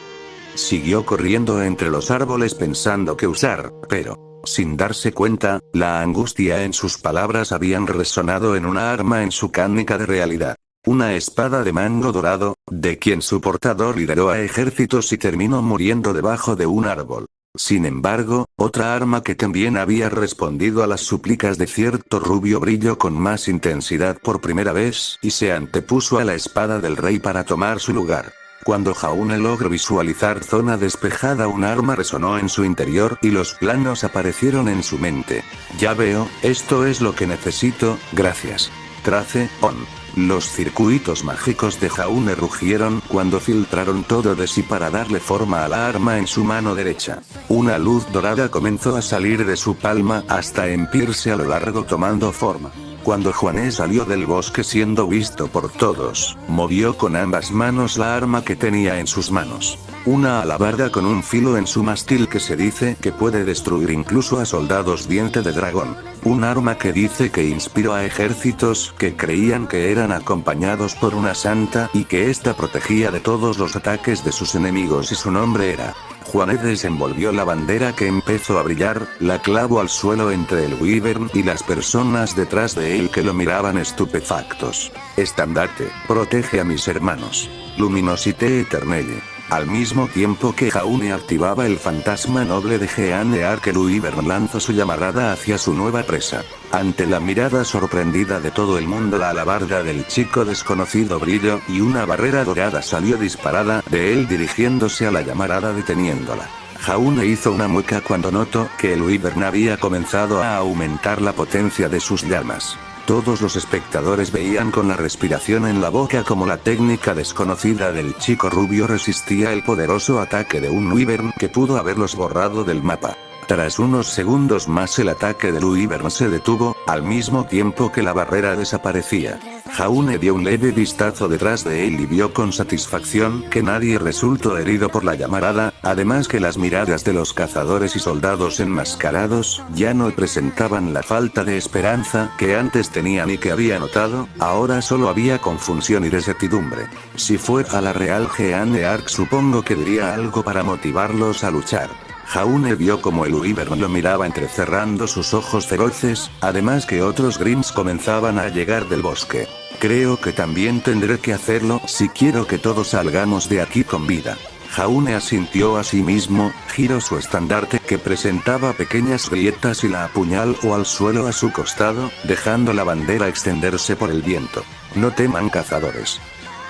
Siguió corriendo entre los árboles pensando qué usar, pero, sin darse cuenta, la angustia en sus palabras habían resonado en una arma en su cánica de realidad. Una espada de mango dorado, de quien su portador lideró a ejércitos y terminó muriendo debajo de un árbol. Sin embargo, otra arma que también había respondido a las súplicas de cierto rubio brilló con más intensidad por primera vez y se antepuso a la espada del rey para tomar su lugar. Cuando Jaune logró visualizar zona despejada, un arma resonó en su interior y los planos aparecieron en su mente. Ya veo, esto es lo que necesito, gracias. Trace, on. Los circuitos mágicos de Jaune rugieron cuando filtraron todo de sí para darle forma a la arma en su mano derecha. Una luz dorada comenzó a salir de su palma hasta empirse a lo largo tomando forma. Cuando Jaune salió del bosque siendo visto por todos, movió con ambas manos la arma que tenía en sus manos. Una alabarda con un filo en su mástil que se dice que puede destruir incluso a soldados diente de dragón. Un arma que dice que inspiró a ejércitos que creían que eran acompañados por una santa y que ésta protegía de todos los ataques de sus enemigos y su nombre era. Jaune desenvolvió la bandera que empezó a brillar, la clavó al suelo entre el Wyvern y las personas detrás de él que lo miraban estupefactos. Estandarte, protege a mis hermanos. Luminosité Eternelle. Al mismo tiempo que Jaune activaba el fantasma noble de Geanear, que Wyvern lanzó su llamarada hacia su nueva presa. Ante la mirada sorprendida de todo el mundo, la alabarda del chico desconocido brilló y una barrera dorada salió disparada de él dirigiéndose a la llamarada deteniéndola. Jaune hizo una mueca cuando notó que el Wyvern había comenzado a aumentar la potencia de sus llamas. Todos los espectadores veían con la respiración en la boca como la técnica desconocida del chico rubio resistía el poderoso ataque de un Wyvern que pudo haberlos borrado del mapa. Tras unos segundos más el ataque del Wyvern se detuvo, al mismo tiempo que la barrera desaparecía. Jaune dio un leve vistazo detrás de él y vio con satisfacción que nadie resultó herido por la llamarada, además que las miradas de los cazadores y soldados enmascarados ya no presentaban la falta de esperanza que antes tenían y que había notado, ahora solo había confusión y desertidumbre. Si fuera la Real Jeanne Arc supongo que diría algo para motivarlos a luchar. Jaune vio como el Wyvern lo miraba entrecerrando sus ojos feroces, además que otros Grims comenzaban a llegar del bosque. Creo que también tendré que hacerlo si quiero que todos salgamos de aquí con vida. Jaune asintió a sí mismo, giró su estandarte que presentaba pequeñas grietas y la apuñaló al suelo a su costado, dejando la bandera extenderse por el viento. No teman cazadores.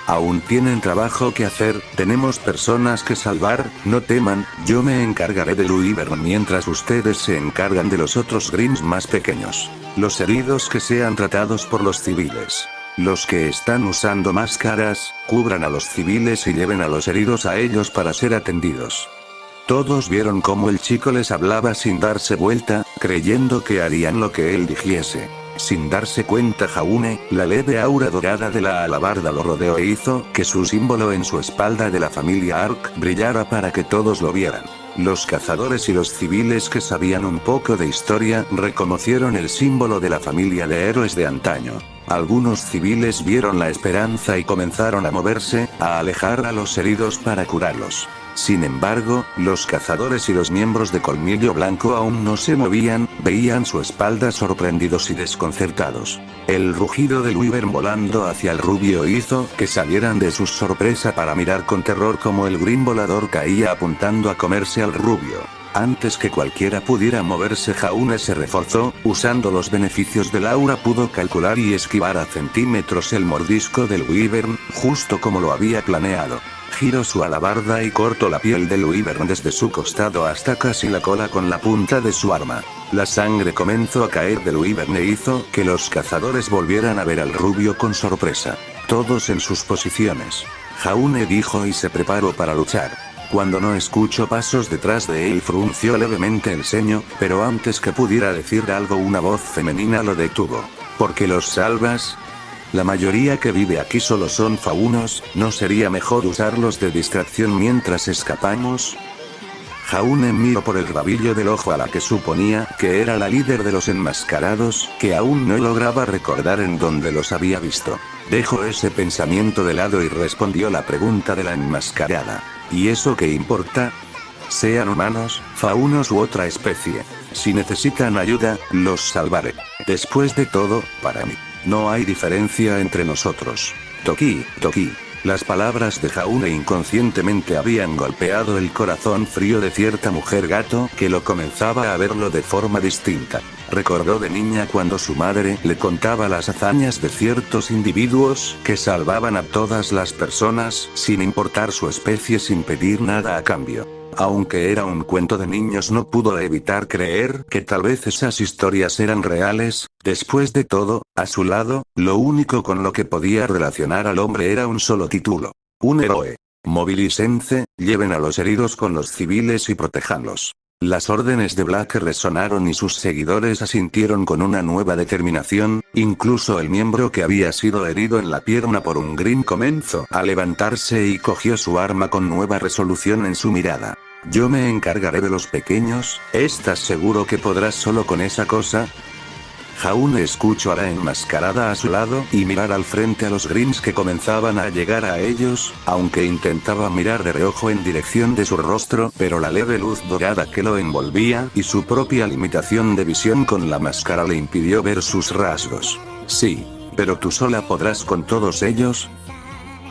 Aún tienen trabajo que hacer, tenemos personas que salvar, no teman, yo me encargaré del Wyvern mientras ustedes se encargan de los otros Grims más pequeños. Los heridos que sean tratados por los civiles. Los que están usando máscaras, cubran a los civiles y lleven a los heridos a ellos para ser atendidos. Todos vieron cómo el chico les hablaba sin darse vuelta, creyendo que harían lo que él dijese. Sin darse cuenta Jaune, la leve aura dorada de la alabarda lo rodeó e hizo que su símbolo en su espalda de la familia Arc brillara para que todos lo vieran. Los cazadores y los civiles que sabían un poco de historia reconocieron el símbolo de la familia de héroes de antaño. Algunos civiles vieron la esperanza y comenzaron a moverse, a alejar a los heridos para curarlos. Sin embargo, los cazadores y los miembros de Colmillo Blanco aún no se movían, veían su espalda sorprendidos y desconcertados. El rugido del Wyvern volando hacia el rubio hizo que salieran de su sorpresa para mirar con terror como el Grim volador caía apuntando a comerse al rubio. Antes que cualquiera pudiera moverse Jaune se reforzó, usando los beneficios del aura pudo calcular y esquivar a centímetros el mordisco del Wyvern, justo como lo había planeado. Giró su alabarda y cortó la piel del Wyvern desde su costado hasta casi la cola con la punta de su arma. La sangre comenzó a caer del Wyvern e hizo que los cazadores volvieran a ver al rubio con sorpresa. Todos en sus posiciones. Jaune dijo y se preparó para luchar. Cuando no escuchó pasos detrás de él frunció levemente el ceño, pero antes que pudiera decir algo una voz femenina lo detuvo. ¿Por qué los salvas? La mayoría que vive aquí solo son faunos, ¿no sería mejor usarlos de distracción mientras escapamos? Jaune miró por el rabillo del ojo a la que suponía que era la líder de los enmascarados, que aún no lograba recordar en dónde los había visto. Dejó ese pensamiento de lado y respondió la pregunta de la enmascarada. ¿Y eso qué importa? Sean humanos, faunos u otra especie. Si necesitan ayuda, los salvaré. Después de todo, para mí, no hay diferencia entre nosotros. Toki, Toki. Las palabras de Jaune inconscientemente habían golpeado el corazón frío de cierta mujer gato que lo comenzaba a verlo de forma distinta. Recordó de niña cuando su madre le contaba las hazañas de ciertos individuos que salvaban a todas las personas sin importar su especie sin pedir nada a cambio. Aunque era un cuento de niños no pudo evitar creer que tal vez esas historias eran reales. Después de todo, a su lado, lo único con lo que podía relacionar al hombre era un solo título. Un héroe. Movilícense, lleven a los heridos con los civiles y protéjanlos. Las órdenes de Black resonaron y sus seguidores asintieron con una nueva determinación, incluso el miembro que había sido herido en la pierna por un Grim comenzó a levantarse y cogió su arma con nueva resolución en su mirada. Yo me encargaré de los pequeños, ¿estás seguro que podrás solo con esa cosa? Jaune escuchó a la enmascarada a su lado y mirar al frente a los Grims que comenzaban a llegar a ellos, aunque intentaba mirar de reojo en dirección de su rostro, pero la leve luz dorada que lo envolvía y su propia limitación de visión con la máscara le impidió ver sus rasgos. Sí, pero tú sola podrás con todos ellos.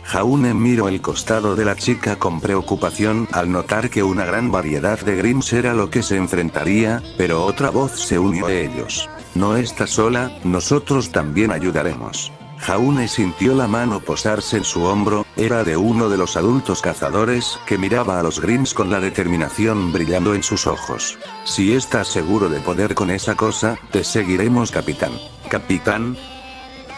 Jaune miró el costado de la chica con preocupación al notar que una gran variedad de Grims era lo que se enfrentaría, pero otra voz se unió a ellos. No estás sola, nosotros también ayudaremos. Jaune sintió la mano posarse en su hombro, era de uno de los adultos cazadores que miraba a los Grims con la determinación brillando en sus ojos. Si estás seguro de poder con esa cosa, te seguiremos, capitán. ¿Capitán?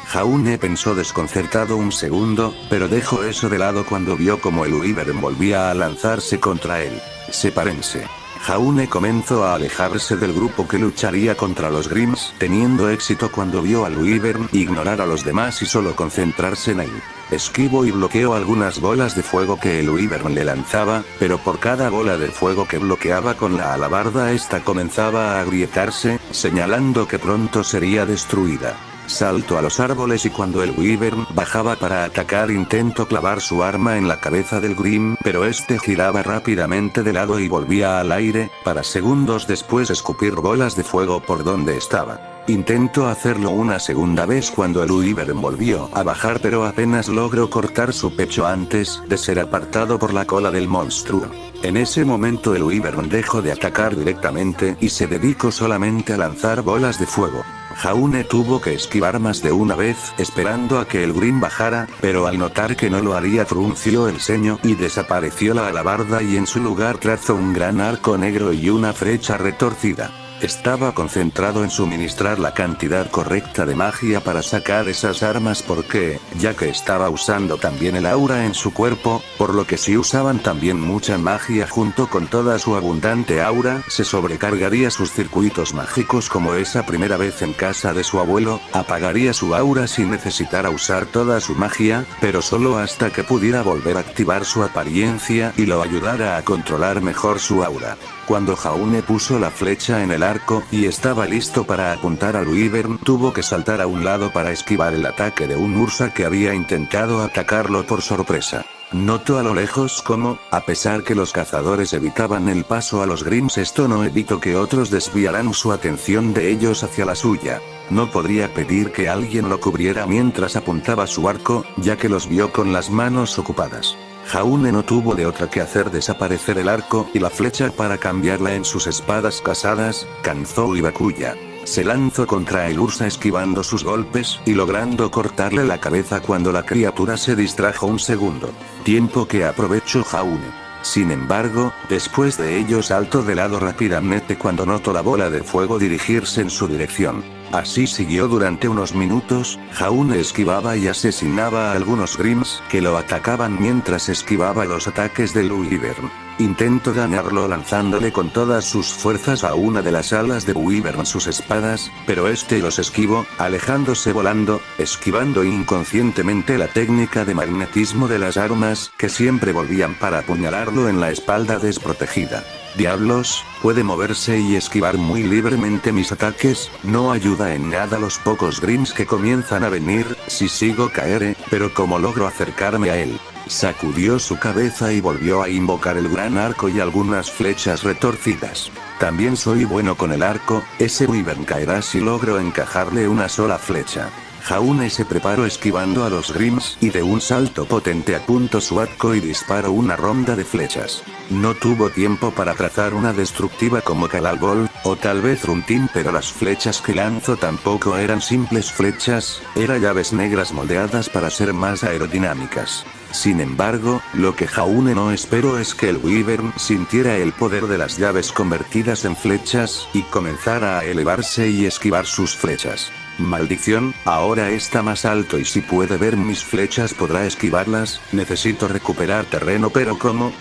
Jaune pensó desconcertado un segundo, pero dejó eso de lado cuando vio como el Wyvern volvía a lanzarse contra él. Sepárense. Jaune comenzó a alejarse del grupo que lucharía contra los Grimms, teniendo éxito cuando vio a Wyvern ignorar a los demás y solo concentrarse en él. Esquivó y bloqueó algunas bolas de fuego que el Wyvern le lanzaba, pero por cada bola de fuego que bloqueaba con la alabarda esta comenzaba a agrietarse, señalando que pronto sería destruida. Saltó a los árboles y cuando el Wyvern bajaba para atacar intentó clavar su arma en la cabeza del Grimm, pero este giraba rápidamente de lado y volvía al aire, para segundos después escupir bolas de fuego por donde estaba. Intentó hacerlo una segunda vez cuando el Wyvern volvió a bajar pero apenas logró cortar su pecho antes de ser apartado por la cola del monstruo. En ese momento el Wyvern dejó de atacar directamente y se dedicó solamente a lanzar bolas de fuego. Jaune tuvo que esquivar más de una vez, esperando a que el Grimm bajara, pero al notar que no lo haría frunció el ceño y desapareció la alabarda y en su lugar trazó un gran arco negro y una flecha retorcida. Estaba concentrado en suministrar la cantidad correcta de magia para sacar esas armas porque, ya que estaba usando también el aura en su cuerpo, por lo que si usaban también mucha magia junto con toda su abundante aura, se sobrecargaría sus circuitos mágicos como esa primera vez en casa de su abuelo, apagaría su aura sin necesitar usar toda su magia, pero solo hasta que pudiera volver a activar su apariencia y lo ayudara a controlar mejor su aura. Cuando Jaune puso la flecha en el arco y estaba listo para apuntar al Wyvern, tuvo que saltar a un lado para esquivar el ataque de un Ursa que había intentado atacarlo por sorpresa. Notó a lo lejos cómo, a pesar que los cazadores evitaban el paso a los Grimms, esto no evitó que otros desviaran su atención de ellos hacia la suya. No podría pedir que alguien lo cubriera mientras apuntaba su arco, ya que los vio con las manos ocupadas. Jaune no tuvo de otra que hacer desaparecer el arco y la flecha para cambiarla en sus espadas casadas, Kanzou y Bakuya. Se lanzó contra el Ursa esquivando sus golpes y logrando cortarle la cabeza cuando la criatura se distrajo un segundo. Tiempo que aprovechó Jaune. Sin embargo, después de ello saltó de lado rápidamente cuando notó la bola de fuego dirigirse en su dirección. Así siguió durante unos minutos, Jaune esquivaba y asesinaba a algunos Grimms que lo atacaban mientras esquivaba los ataques del Wyvern. Intentó dañarlo lanzándole con todas sus fuerzas a una de las alas de Wyvern sus espadas, pero este los esquivó, alejándose volando, esquivando inconscientemente la técnica de magnetismo de las armas que siempre volvían para apuñalarlo en la espalda desprotegida. Diablos, puede moverse y esquivar muy libremente mis ataques, no ayuda en nada los pocos Grimms que comienzan a venir, si sigo caeré, pero como logro acercarme a él. Sacudió su cabeza y volvió a invocar el gran arco y algunas flechas retorcidas. También soy bueno con el arco, ese Wyvern caerá si logro encajarle una sola flecha. Jaune se preparó esquivando a los Grimms y de un salto potente apuntó su arco y disparó una ronda de flechas. No tuvo tiempo para trazar una destructiva como Calalbol, o tal vez Runtin, pero las flechas que lanzó tampoco eran simples flechas, eran llaves negras moldeadas para ser más aerodinámicas. Sin embargo, lo que Jaune no esperó es que el Wyvern sintiera el poder de las llaves convertidas en flechas, y comenzara a elevarse y esquivar sus flechas. Maldición, ahora está más alto y si puede ver mis flechas podrá esquivarlas, necesito recuperar terreno pero ¿cómo?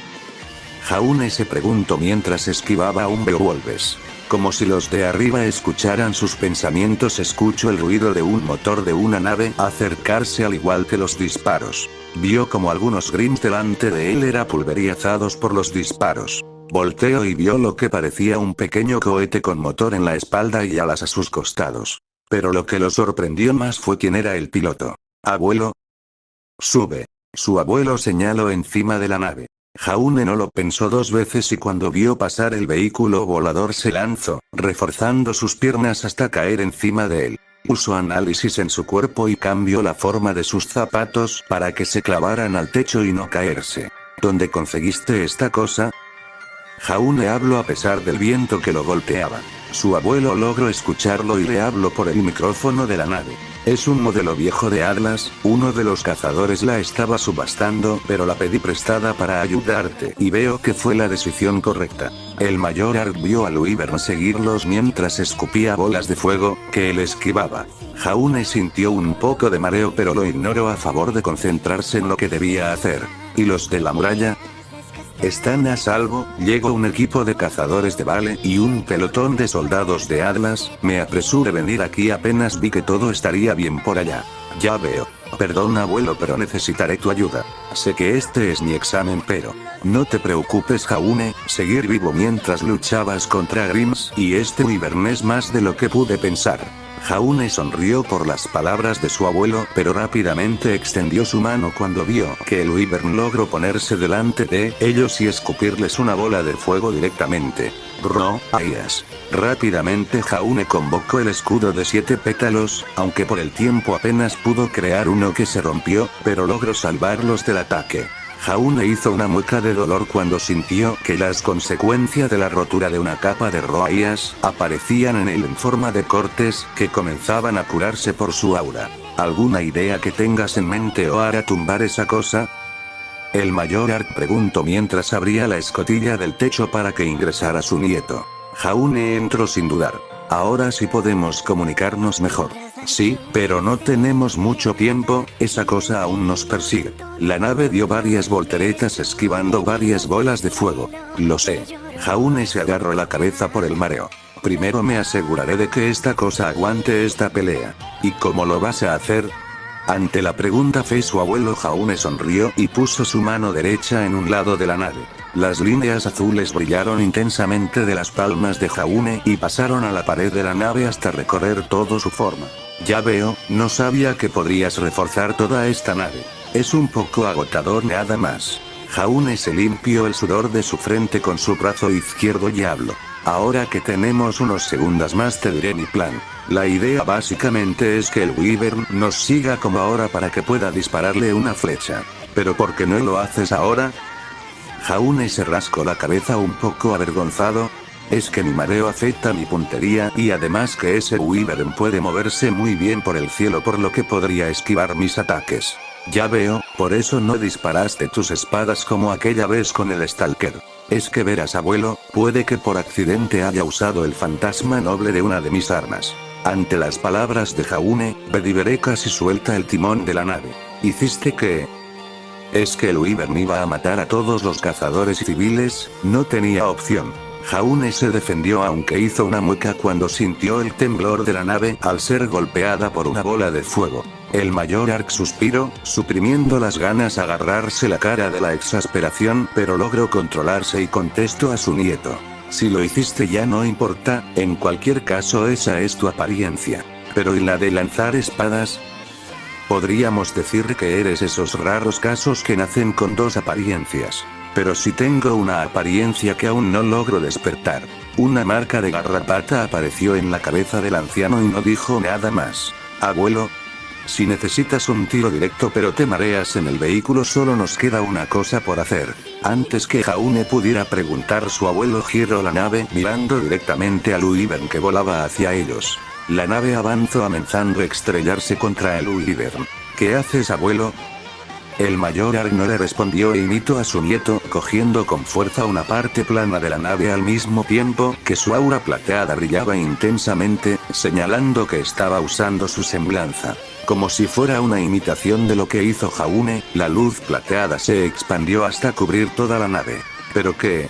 Jaune se preguntó mientras esquivaba a un Beowulfes. Como si los de arriba escucharan sus pensamientos, escuchó el ruido de un motor de una nave acercarse al igual que los disparos. Vio como algunos Grimms delante de él eran pulverizados por los disparos. Volteó y vio lo que parecía un pequeño cohete con motor en la espalda y alas a sus costados. Pero lo que lo sorprendió más fue quién era el piloto. ¿Abuelo? Sube. Su abuelo señaló encima de la nave. Jaune no lo pensó dos veces y cuando vio pasar el vehículo volador se lanzó, reforzando sus piernas hasta caer encima de él. Usó análisis en su cuerpo y cambió la forma de sus zapatos para que se clavaran al techo y no caerse. ¿Dónde conseguiste esta cosa? Jaune habló a pesar del viento que lo golpeaba. Su abuelo logró escucharlo y le habló por el micrófono de la nave. Es un modelo viejo de Atlas, uno de los cazadores la estaba subastando, pero la pedí prestada para ayudarte y veo que fue la decisión correcta. El mayor Ark vio al Wyvern seguirlos mientras escupía bolas de fuego, que él esquivaba. Jaune sintió un poco de mareo pero lo ignoró a favor de concentrarse en lo que debía hacer. ¿Y los de la muralla? Están a salvo. Llegó un equipo de cazadores de Vale y un pelotón de soldados de Atlas. Me apresuré a venir aquí apenas vi que todo estaría bien por allá. Ya veo. Perdón abuelo, pero necesitaré tu ayuda. Sé que este es mi examen, pero no te preocupes Jaune, seguir vivo mientras luchabas contra Grims y este Wyvern es más de lo que pude pensar. Jaune sonrió por las palabras de su abuelo, pero rápidamente extendió su mano cuando vio que el Wyvern logró ponerse delante de ellos y escupirles una bola de fuego directamente. Ayas. Rápidamente Jaune convocó el escudo de 7 pétalos, aunque por el tiempo apenas pudo crear uno que se rompió, pero logró salvarlos del ataque. Jaune hizo una mueca de dolor cuando sintió que las consecuencias de la rotura de una capa de Roayas aparecían en él en forma de cortes que comenzaban a curarse por su aura. ¿Alguna idea que tengas en mente o hará tumbar esa cosa? El mayor Ark preguntó mientras abría la escotilla del techo para que ingresara su nieto. Jaune entró sin dudar. Ahora sí podemos comunicarnos mejor. Sí, pero no tenemos mucho tiempo, esa cosa aún nos persigue. La nave dio varias volteretas esquivando varias bolas de fuego. Lo sé. Jaune se agarró la cabeza por el mareo. Primero me aseguraré de que esta cosa aguante esta pelea. ¿Y cómo lo vas a hacer? Ante la pregunta su abuelo Jaune sonrió y puso su mano derecha en un lado de la nave. Las líneas azules brillaron intensamente de las palmas de Jaune y pasaron a la pared de la nave hasta recorrer toda su forma. Ya veo, no sabía que podrías reforzar toda esta nave. Es un poco agotador nada más. Jaune se limpió el sudor de su frente con su brazo izquierdo y habló. Ahora que tenemos unos segundos más te diré mi plan. La idea básicamente es que el Wyvern nos siga como ahora para que pueda dispararle una flecha. ¿Pero por qué no lo haces ahora? Jaune se rascó la cabeza un poco avergonzado. Es que mi mareo afecta mi puntería y además que ese Wyvern puede moverse muy bien por el cielo por lo que podría esquivar mis ataques. Ya veo, por eso no disparaste tus espadas como aquella vez con el Stalker. Es que verás abuelo, puede que por accidente haya usado el fantasma noble de una de mis armas. Ante las palabras de Jaune, Bedivere casi suelta el timón de la nave. ¿Hiciste qué? Es que el Wyvern iba a matar a todos los cazadores civiles, no tenía opción. Jaune se defendió aunque hizo una mueca cuando sintió el temblor de la nave al ser golpeada por una bola de fuego. El mayor Ark suspiró, suprimiendo las ganas a agarrarse la cara de la exasperación, pero logró controlarse y contestó a su nieto. Si lo hiciste ya no importa, en cualquier caso esa es tu apariencia. Pero ¿y la de lanzar espadas? Podríamos decir que eres esos raros casos que nacen con dos apariencias. Pero si tengo una apariencia que aún no logro despertar. Una marca de garrapata apareció en la cabeza del anciano y no dijo nada más. Abuelo, si necesitas un tiro directo pero te mareas en el vehículo solo nos queda una cosa por hacer. Antes que Jaune pudiera preguntar su abuelo giró la nave mirando directamente al Wyvern que volaba hacia ellos. La nave avanzó amenazando estrellarse contra el Wyvern. ¿Qué haces abuelo? El mayor Ark no le respondió e imitó a su nieto, cogiendo con fuerza una parte plana de la nave al mismo tiempo que su aura plateada brillaba intensamente, señalando que estaba usando su semblanza. Como si fuera una imitación de lo que hizo Jaune, la luz plateada se expandió hasta cubrir toda la nave. ¿Pero qué?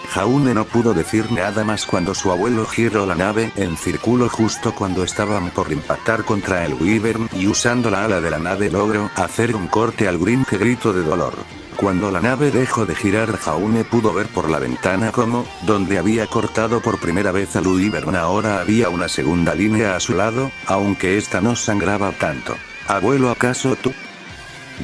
Jaune no pudo decir nada más cuando su abuelo giró la nave en círculo justo cuando estaban por impactar contra el Wyvern y usando la ala de la nave logró hacer un corte al Grim que gritó de dolor. Cuando la nave dejó de girar Jaune pudo ver por la ventana cómo, donde había cortado por primera vez al Wyvern ahora había una segunda línea a su lado, aunque esta no sangraba tanto. Abuelo ¿acaso tú?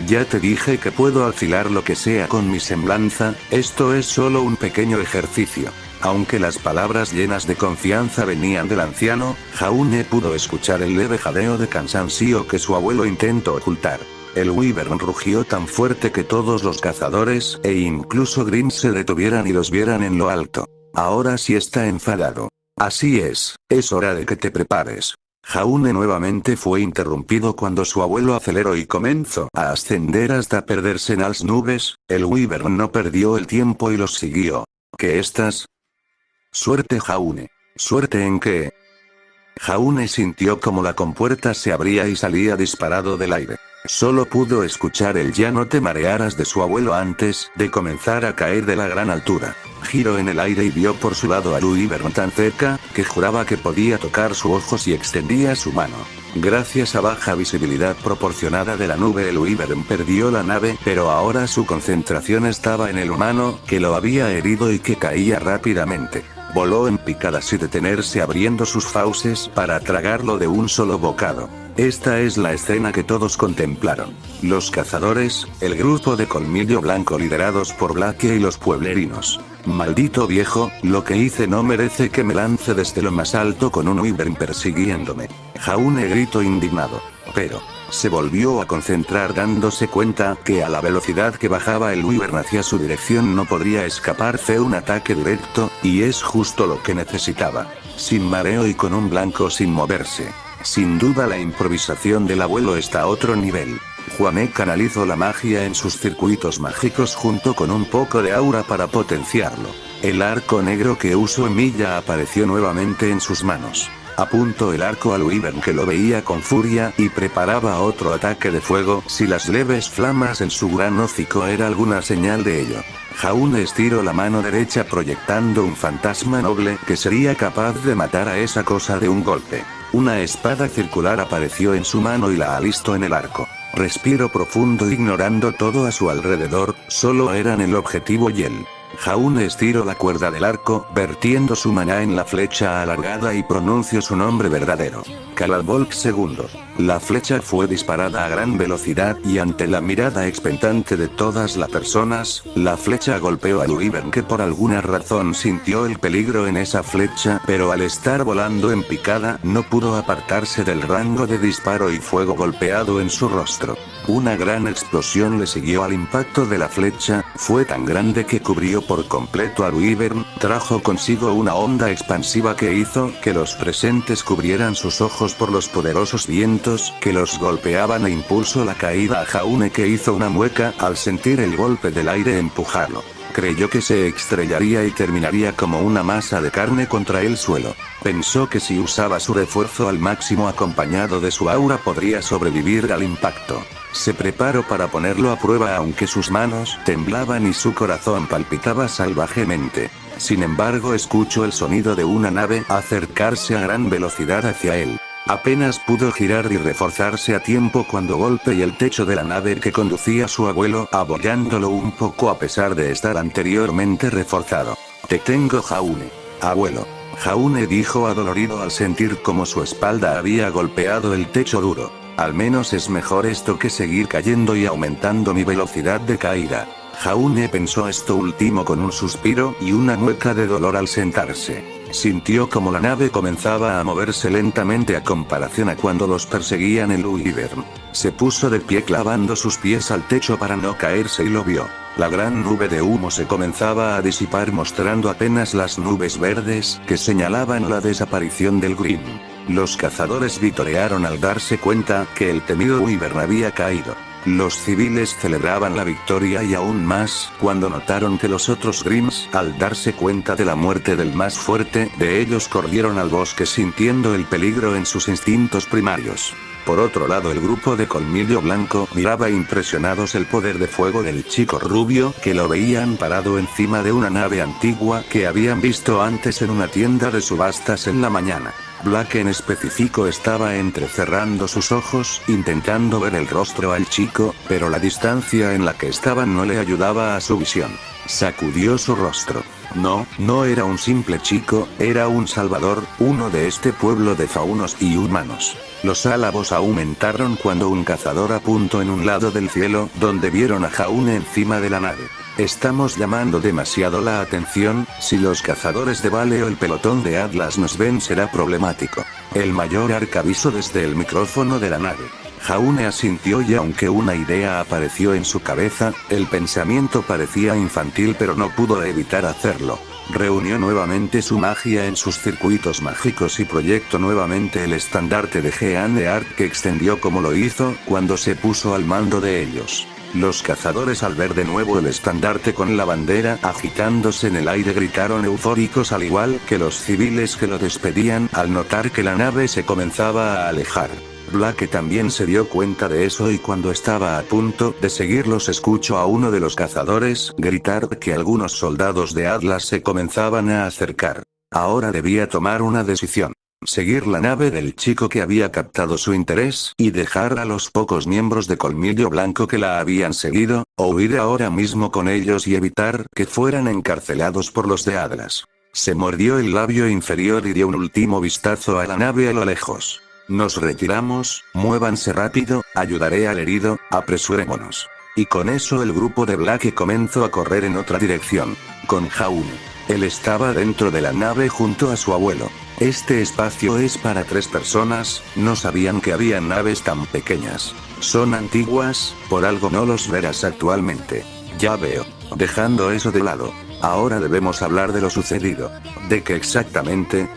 Ya te dije que puedo afilar lo que sea con mi semblanza, esto es solo un pequeño ejercicio. Aunque las palabras llenas de confianza venían del anciano, Jaune pudo escuchar el leve jadeo de cansancio que su abuelo intentó ocultar. El Wyvern rugió tan fuerte que todos los cazadores, e incluso Grim se detuvieran y los vieran en lo alto. Ahora sí está enfadado. Así es hora de que te prepares. Jaune nuevamente fue interrumpido cuando su abuelo aceleró y comenzó a ascender hasta perderse en las nubes. El Wyvern no perdió el tiempo y los siguió. ¿Qué estás? Suerte Jaune. ¿Suerte en qué? Jaune sintió como la compuerta se abría y salía disparado del aire. Solo pudo escuchar el "ya no te marearas" de su abuelo antes de comenzar a caer de la gran altura. Giró en el aire y vio por su lado a Wyvern tan cerca, que juraba que podía tocar sus ojos y extendía su mano. Gracias a baja visibilidad proporcionada de la nube, el Wyvern perdió la nave, pero ahora su concentración estaba en el humano, que lo había herido y que caía rápidamente. Voló en picada sin detenerse, abriendo sus fauces para tragarlo de un solo bocado. Esta es la escena que todos contemplaron. Los cazadores, el grupo de Colmillo Blanco liderados por Blake y los pueblerinos. Maldito viejo, lo que hice no merece que me lance desde lo más alto con un Wyvern persiguiéndome. Jaune gritó indignado. Pero se volvió a concentrar dándose cuenta que a la velocidad que bajaba el Wyvern hacia su dirección no podría escaparse un ataque directo, y es justo lo que necesitaba. Sin mareo y con un blanco sin moverse. Sin duda la improvisación del abuelo está a otro nivel. Juané canalizó la magia en sus circuitos mágicos junto con un poco de aura para potenciarlo. El arco negro que usó Emilia apareció nuevamente en sus manos. Apuntó el arco al Wyvern, que lo veía con furia y preparaba otro ataque de fuego si las leves flamas en su gran hocico era alguna señal de ello. Jaune estiró la mano derecha proyectando un fantasma noble que sería capaz de matar a esa cosa de un golpe. Una espada circular apareció en su mano y la alistó en el arco. Respiró profundo ignorando todo a su alrededor, solo eran el objetivo y él. Jaune estiró la cuerda del arco, vertiendo su maná en la flecha alargada y pronunció su nombre verdadero. Calalbolk II. La flecha fue disparada a gran velocidad y ante la mirada expectante de todas las personas, la flecha golpeó a Wyvern, que por alguna razón sintió el peligro en esa flecha, pero al estar volando en picada no pudo apartarse del rango de disparo y fuego golpeado en su rostro. Una gran explosión le siguió al impacto de la flecha, fue tan grande que cubrió por completo a Wyvern, trajo consigo una onda expansiva que hizo que los presentes cubrieran sus ojos por los poderosos vientos que los golpeaban, e impulsó la caída a Jaune, que hizo una mueca al sentir el golpe del aire empujarlo. Creyó que se estrellaría y terminaría como una masa de carne contra el suelo. Pensó que si usaba su refuerzo al máximo acompañado de su aura podría sobrevivir al impacto. Se preparó para ponerlo a prueba, aunque sus manos temblaban y su corazón palpitaba salvajemente. Sin embargo, escuchó el sonido de una nave acercarse a gran velocidad hacia él. Apenas pudo girar y reforzarse a tiempo cuando golpeó el techo de la nave que conducía su abuelo, abollándolo un poco a pesar de estar anteriormente reforzado. «Te tengo, Jaune». «Abuelo». Jaune dijo adolorido al sentir como su espalda había golpeado el techo duro. «Al menos es mejor esto que seguir cayendo y aumentando mi velocidad de caída». Jaune pensó esto último con un suspiro y una mueca de dolor al sentarse. Sintió como la nave comenzaba a moverse lentamente a comparación a cuando los perseguían el Wyvern. Se puso de pie clavando sus pies al techo para no caerse y lo vio. La gran nube de humo se comenzaba a disipar, mostrando apenas las nubes verdes que señalaban la desaparición del Grimm. Los cazadores vitorearon al darse cuenta que el temido Wyvern había caído. Los civiles celebraban la victoria y aún más cuando notaron que los otros Grimms, al darse cuenta de la muerte del más fuerte de ellos, corrieron al bosque sintiendo el peligro en sus instintos primarios. Por otro lado, el grupo de Colmillo Blanco miraba impresionados el poder de fuego del chico rubio, que lo veían parado encima de una nave antigua que habían visto antes en una tienda de subastas en la mañana. Blake en específico estaba entrecerrando sus ojos, intentando ver el rostro al chico, pero la distancia en la que estaban no le ayudaba a su visión. Sacudió su rostro. No era un simple chico, era un salvador, uno de este pueblo de faunos y humanos. Los álabos aumentaron cuando un cazador apuntó en un lado del cielo, donde vieron a Jaune encima de la nave. Estamos llamando demasiado la atención, si los cazadores de Vale o el pelotón de Atlas nos ven será problemático. El mayor avisó desde el micrófono de la nave. Jaune asintió y aunque una idea apareció en su cabeza, el pensamiento parecía infantil pero no pudo evitar hacerlo. Reunió nuevamente su magia en sus circuitos mágicos y proyectó nuevamente el estandarte de Jean de Arc, que extendió como lo hizo cuando se puso al mando de ellos. Los cazadores al ver de nuevo el estandarte con la bandera agitándose en el aire gritaron eufóricos al igual que los civiles que lo despedían al notar que la nave se comenzaba a alejar. Blake también se dio cuenta de eso y cuando estaba a punto de seguirlos escuchó a uno de los cazadores gritar que algunos soldados de Atlas se comenzaban a acercar. Ahora debía tomar una decisión. Seguir la nave del chico que había captado su interés y dejar a los pocos miembros de Colmillo Blanco que la habían seguido, o huir ahora mismo con ellos y evitar que fueran encarcelados por los de Atlas. Se mordió el labio inferior y dio un último vistazo a la nave a lo lejos. Nos retiramos, muévanse rápido, ayudaré al herido, apresurémonos. Y con eso el grupo de Blake comenzó a correr en otra dirección. Con Jaune. Él estaba dentro de la nave junto a su abuelo. Este espacio es para 3 personas, no sabían que había naves tan pequeñas. Son antiguas, por algo no los verás actualmente. Ya veo. Dejando eso de lado. Ahora debemos hablar de lo sucedido. ¿De qué exactamente?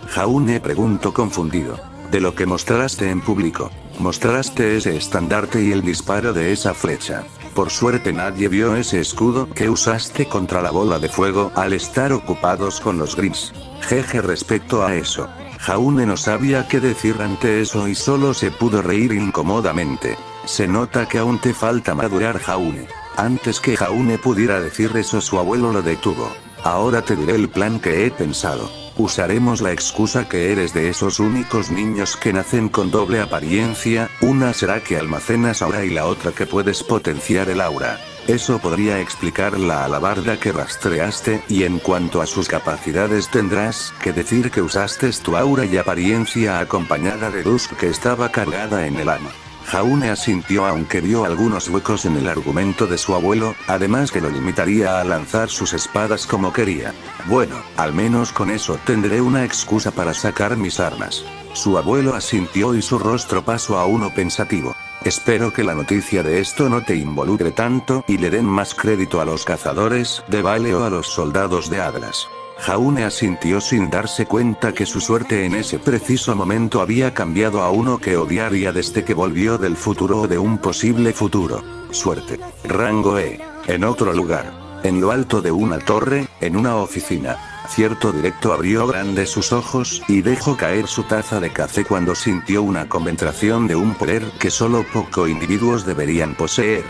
Jaune preguntó confundido. De lo que mostraste en público. Mostraste ese estandarte y el disparo de esa flecha. Por suerte nadie vio ese escudo que usaste contra la bola de fuego al estar ocupados con los Grims. Jeje respecto a eso. Jaune no sabía qué decir ante eso y solo se pudo reír incómodamente. Se nota que aún te falta madurar Jaune. Antes que Jaune pudiera decir eso su abuelo lo detuvo. Ahora te diré el plan que he pensado. Usaremos la excusa que eres de esos únicos niños que nacen con doble apariencia, una será que almacenas aura y la otra que puedes potenciar el aura. Eso podría explicar la alabarda que rastreaste y en cuanto a sus capacidades tendrás que decir que usaste tu aura y apariencia acompañada de Dusk que estaba cargada en el ama. Jaune asintió aunque vio algunos huecos en el argumento de su abuelo, además que lo limitaría a lanzar sus espadas como quería. Bueno, al menos con eso tendré una excusa para sacar mis armas. Su abuelo asintió y su rostro pasó a uno pensativo. Espero que la noticia de esto no te involucre tanto y le den más crédito a los cazadores de Vale o a los soldados de Atlas. Jaune asintió sin darse cuenta que su suerte en ese preciso momento había cambiado a uno que odiaría desde que volvió del futuro o de un posible futuro. Suerte. Rango E. En otro lugar. En lo alto de una torre, en una oficina. Cierto directo abrió grandes sus ojos y dejó caer su taza de café cuando sintió una concentración de un poder que solo pocos individuos deberían poseer.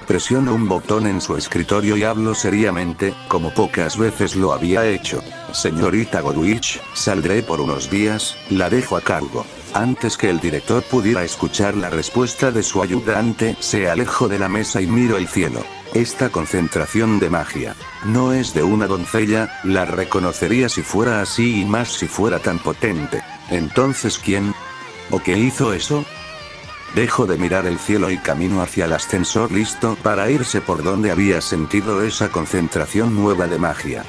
Presionó un botón en su escritorio y habló seriamente, como pocas veces lo había hecho. Señorita Goodwich, saldré por unos días, la dejo a cargo. Antes que el director pudiera escuchar la respuesta de su ayudante, se alejó de la mesa y miró el cielo. Esta concentración de magia. No es de una doncella, la reconocería si fuera así y más si fuera tan potente. Entonces ¿quién? ¿O qué hizo eso? Dejó de mirar el cielo y caminó hacia el ascensor listo para irse por donde había sentido esa concentración nueva de magia.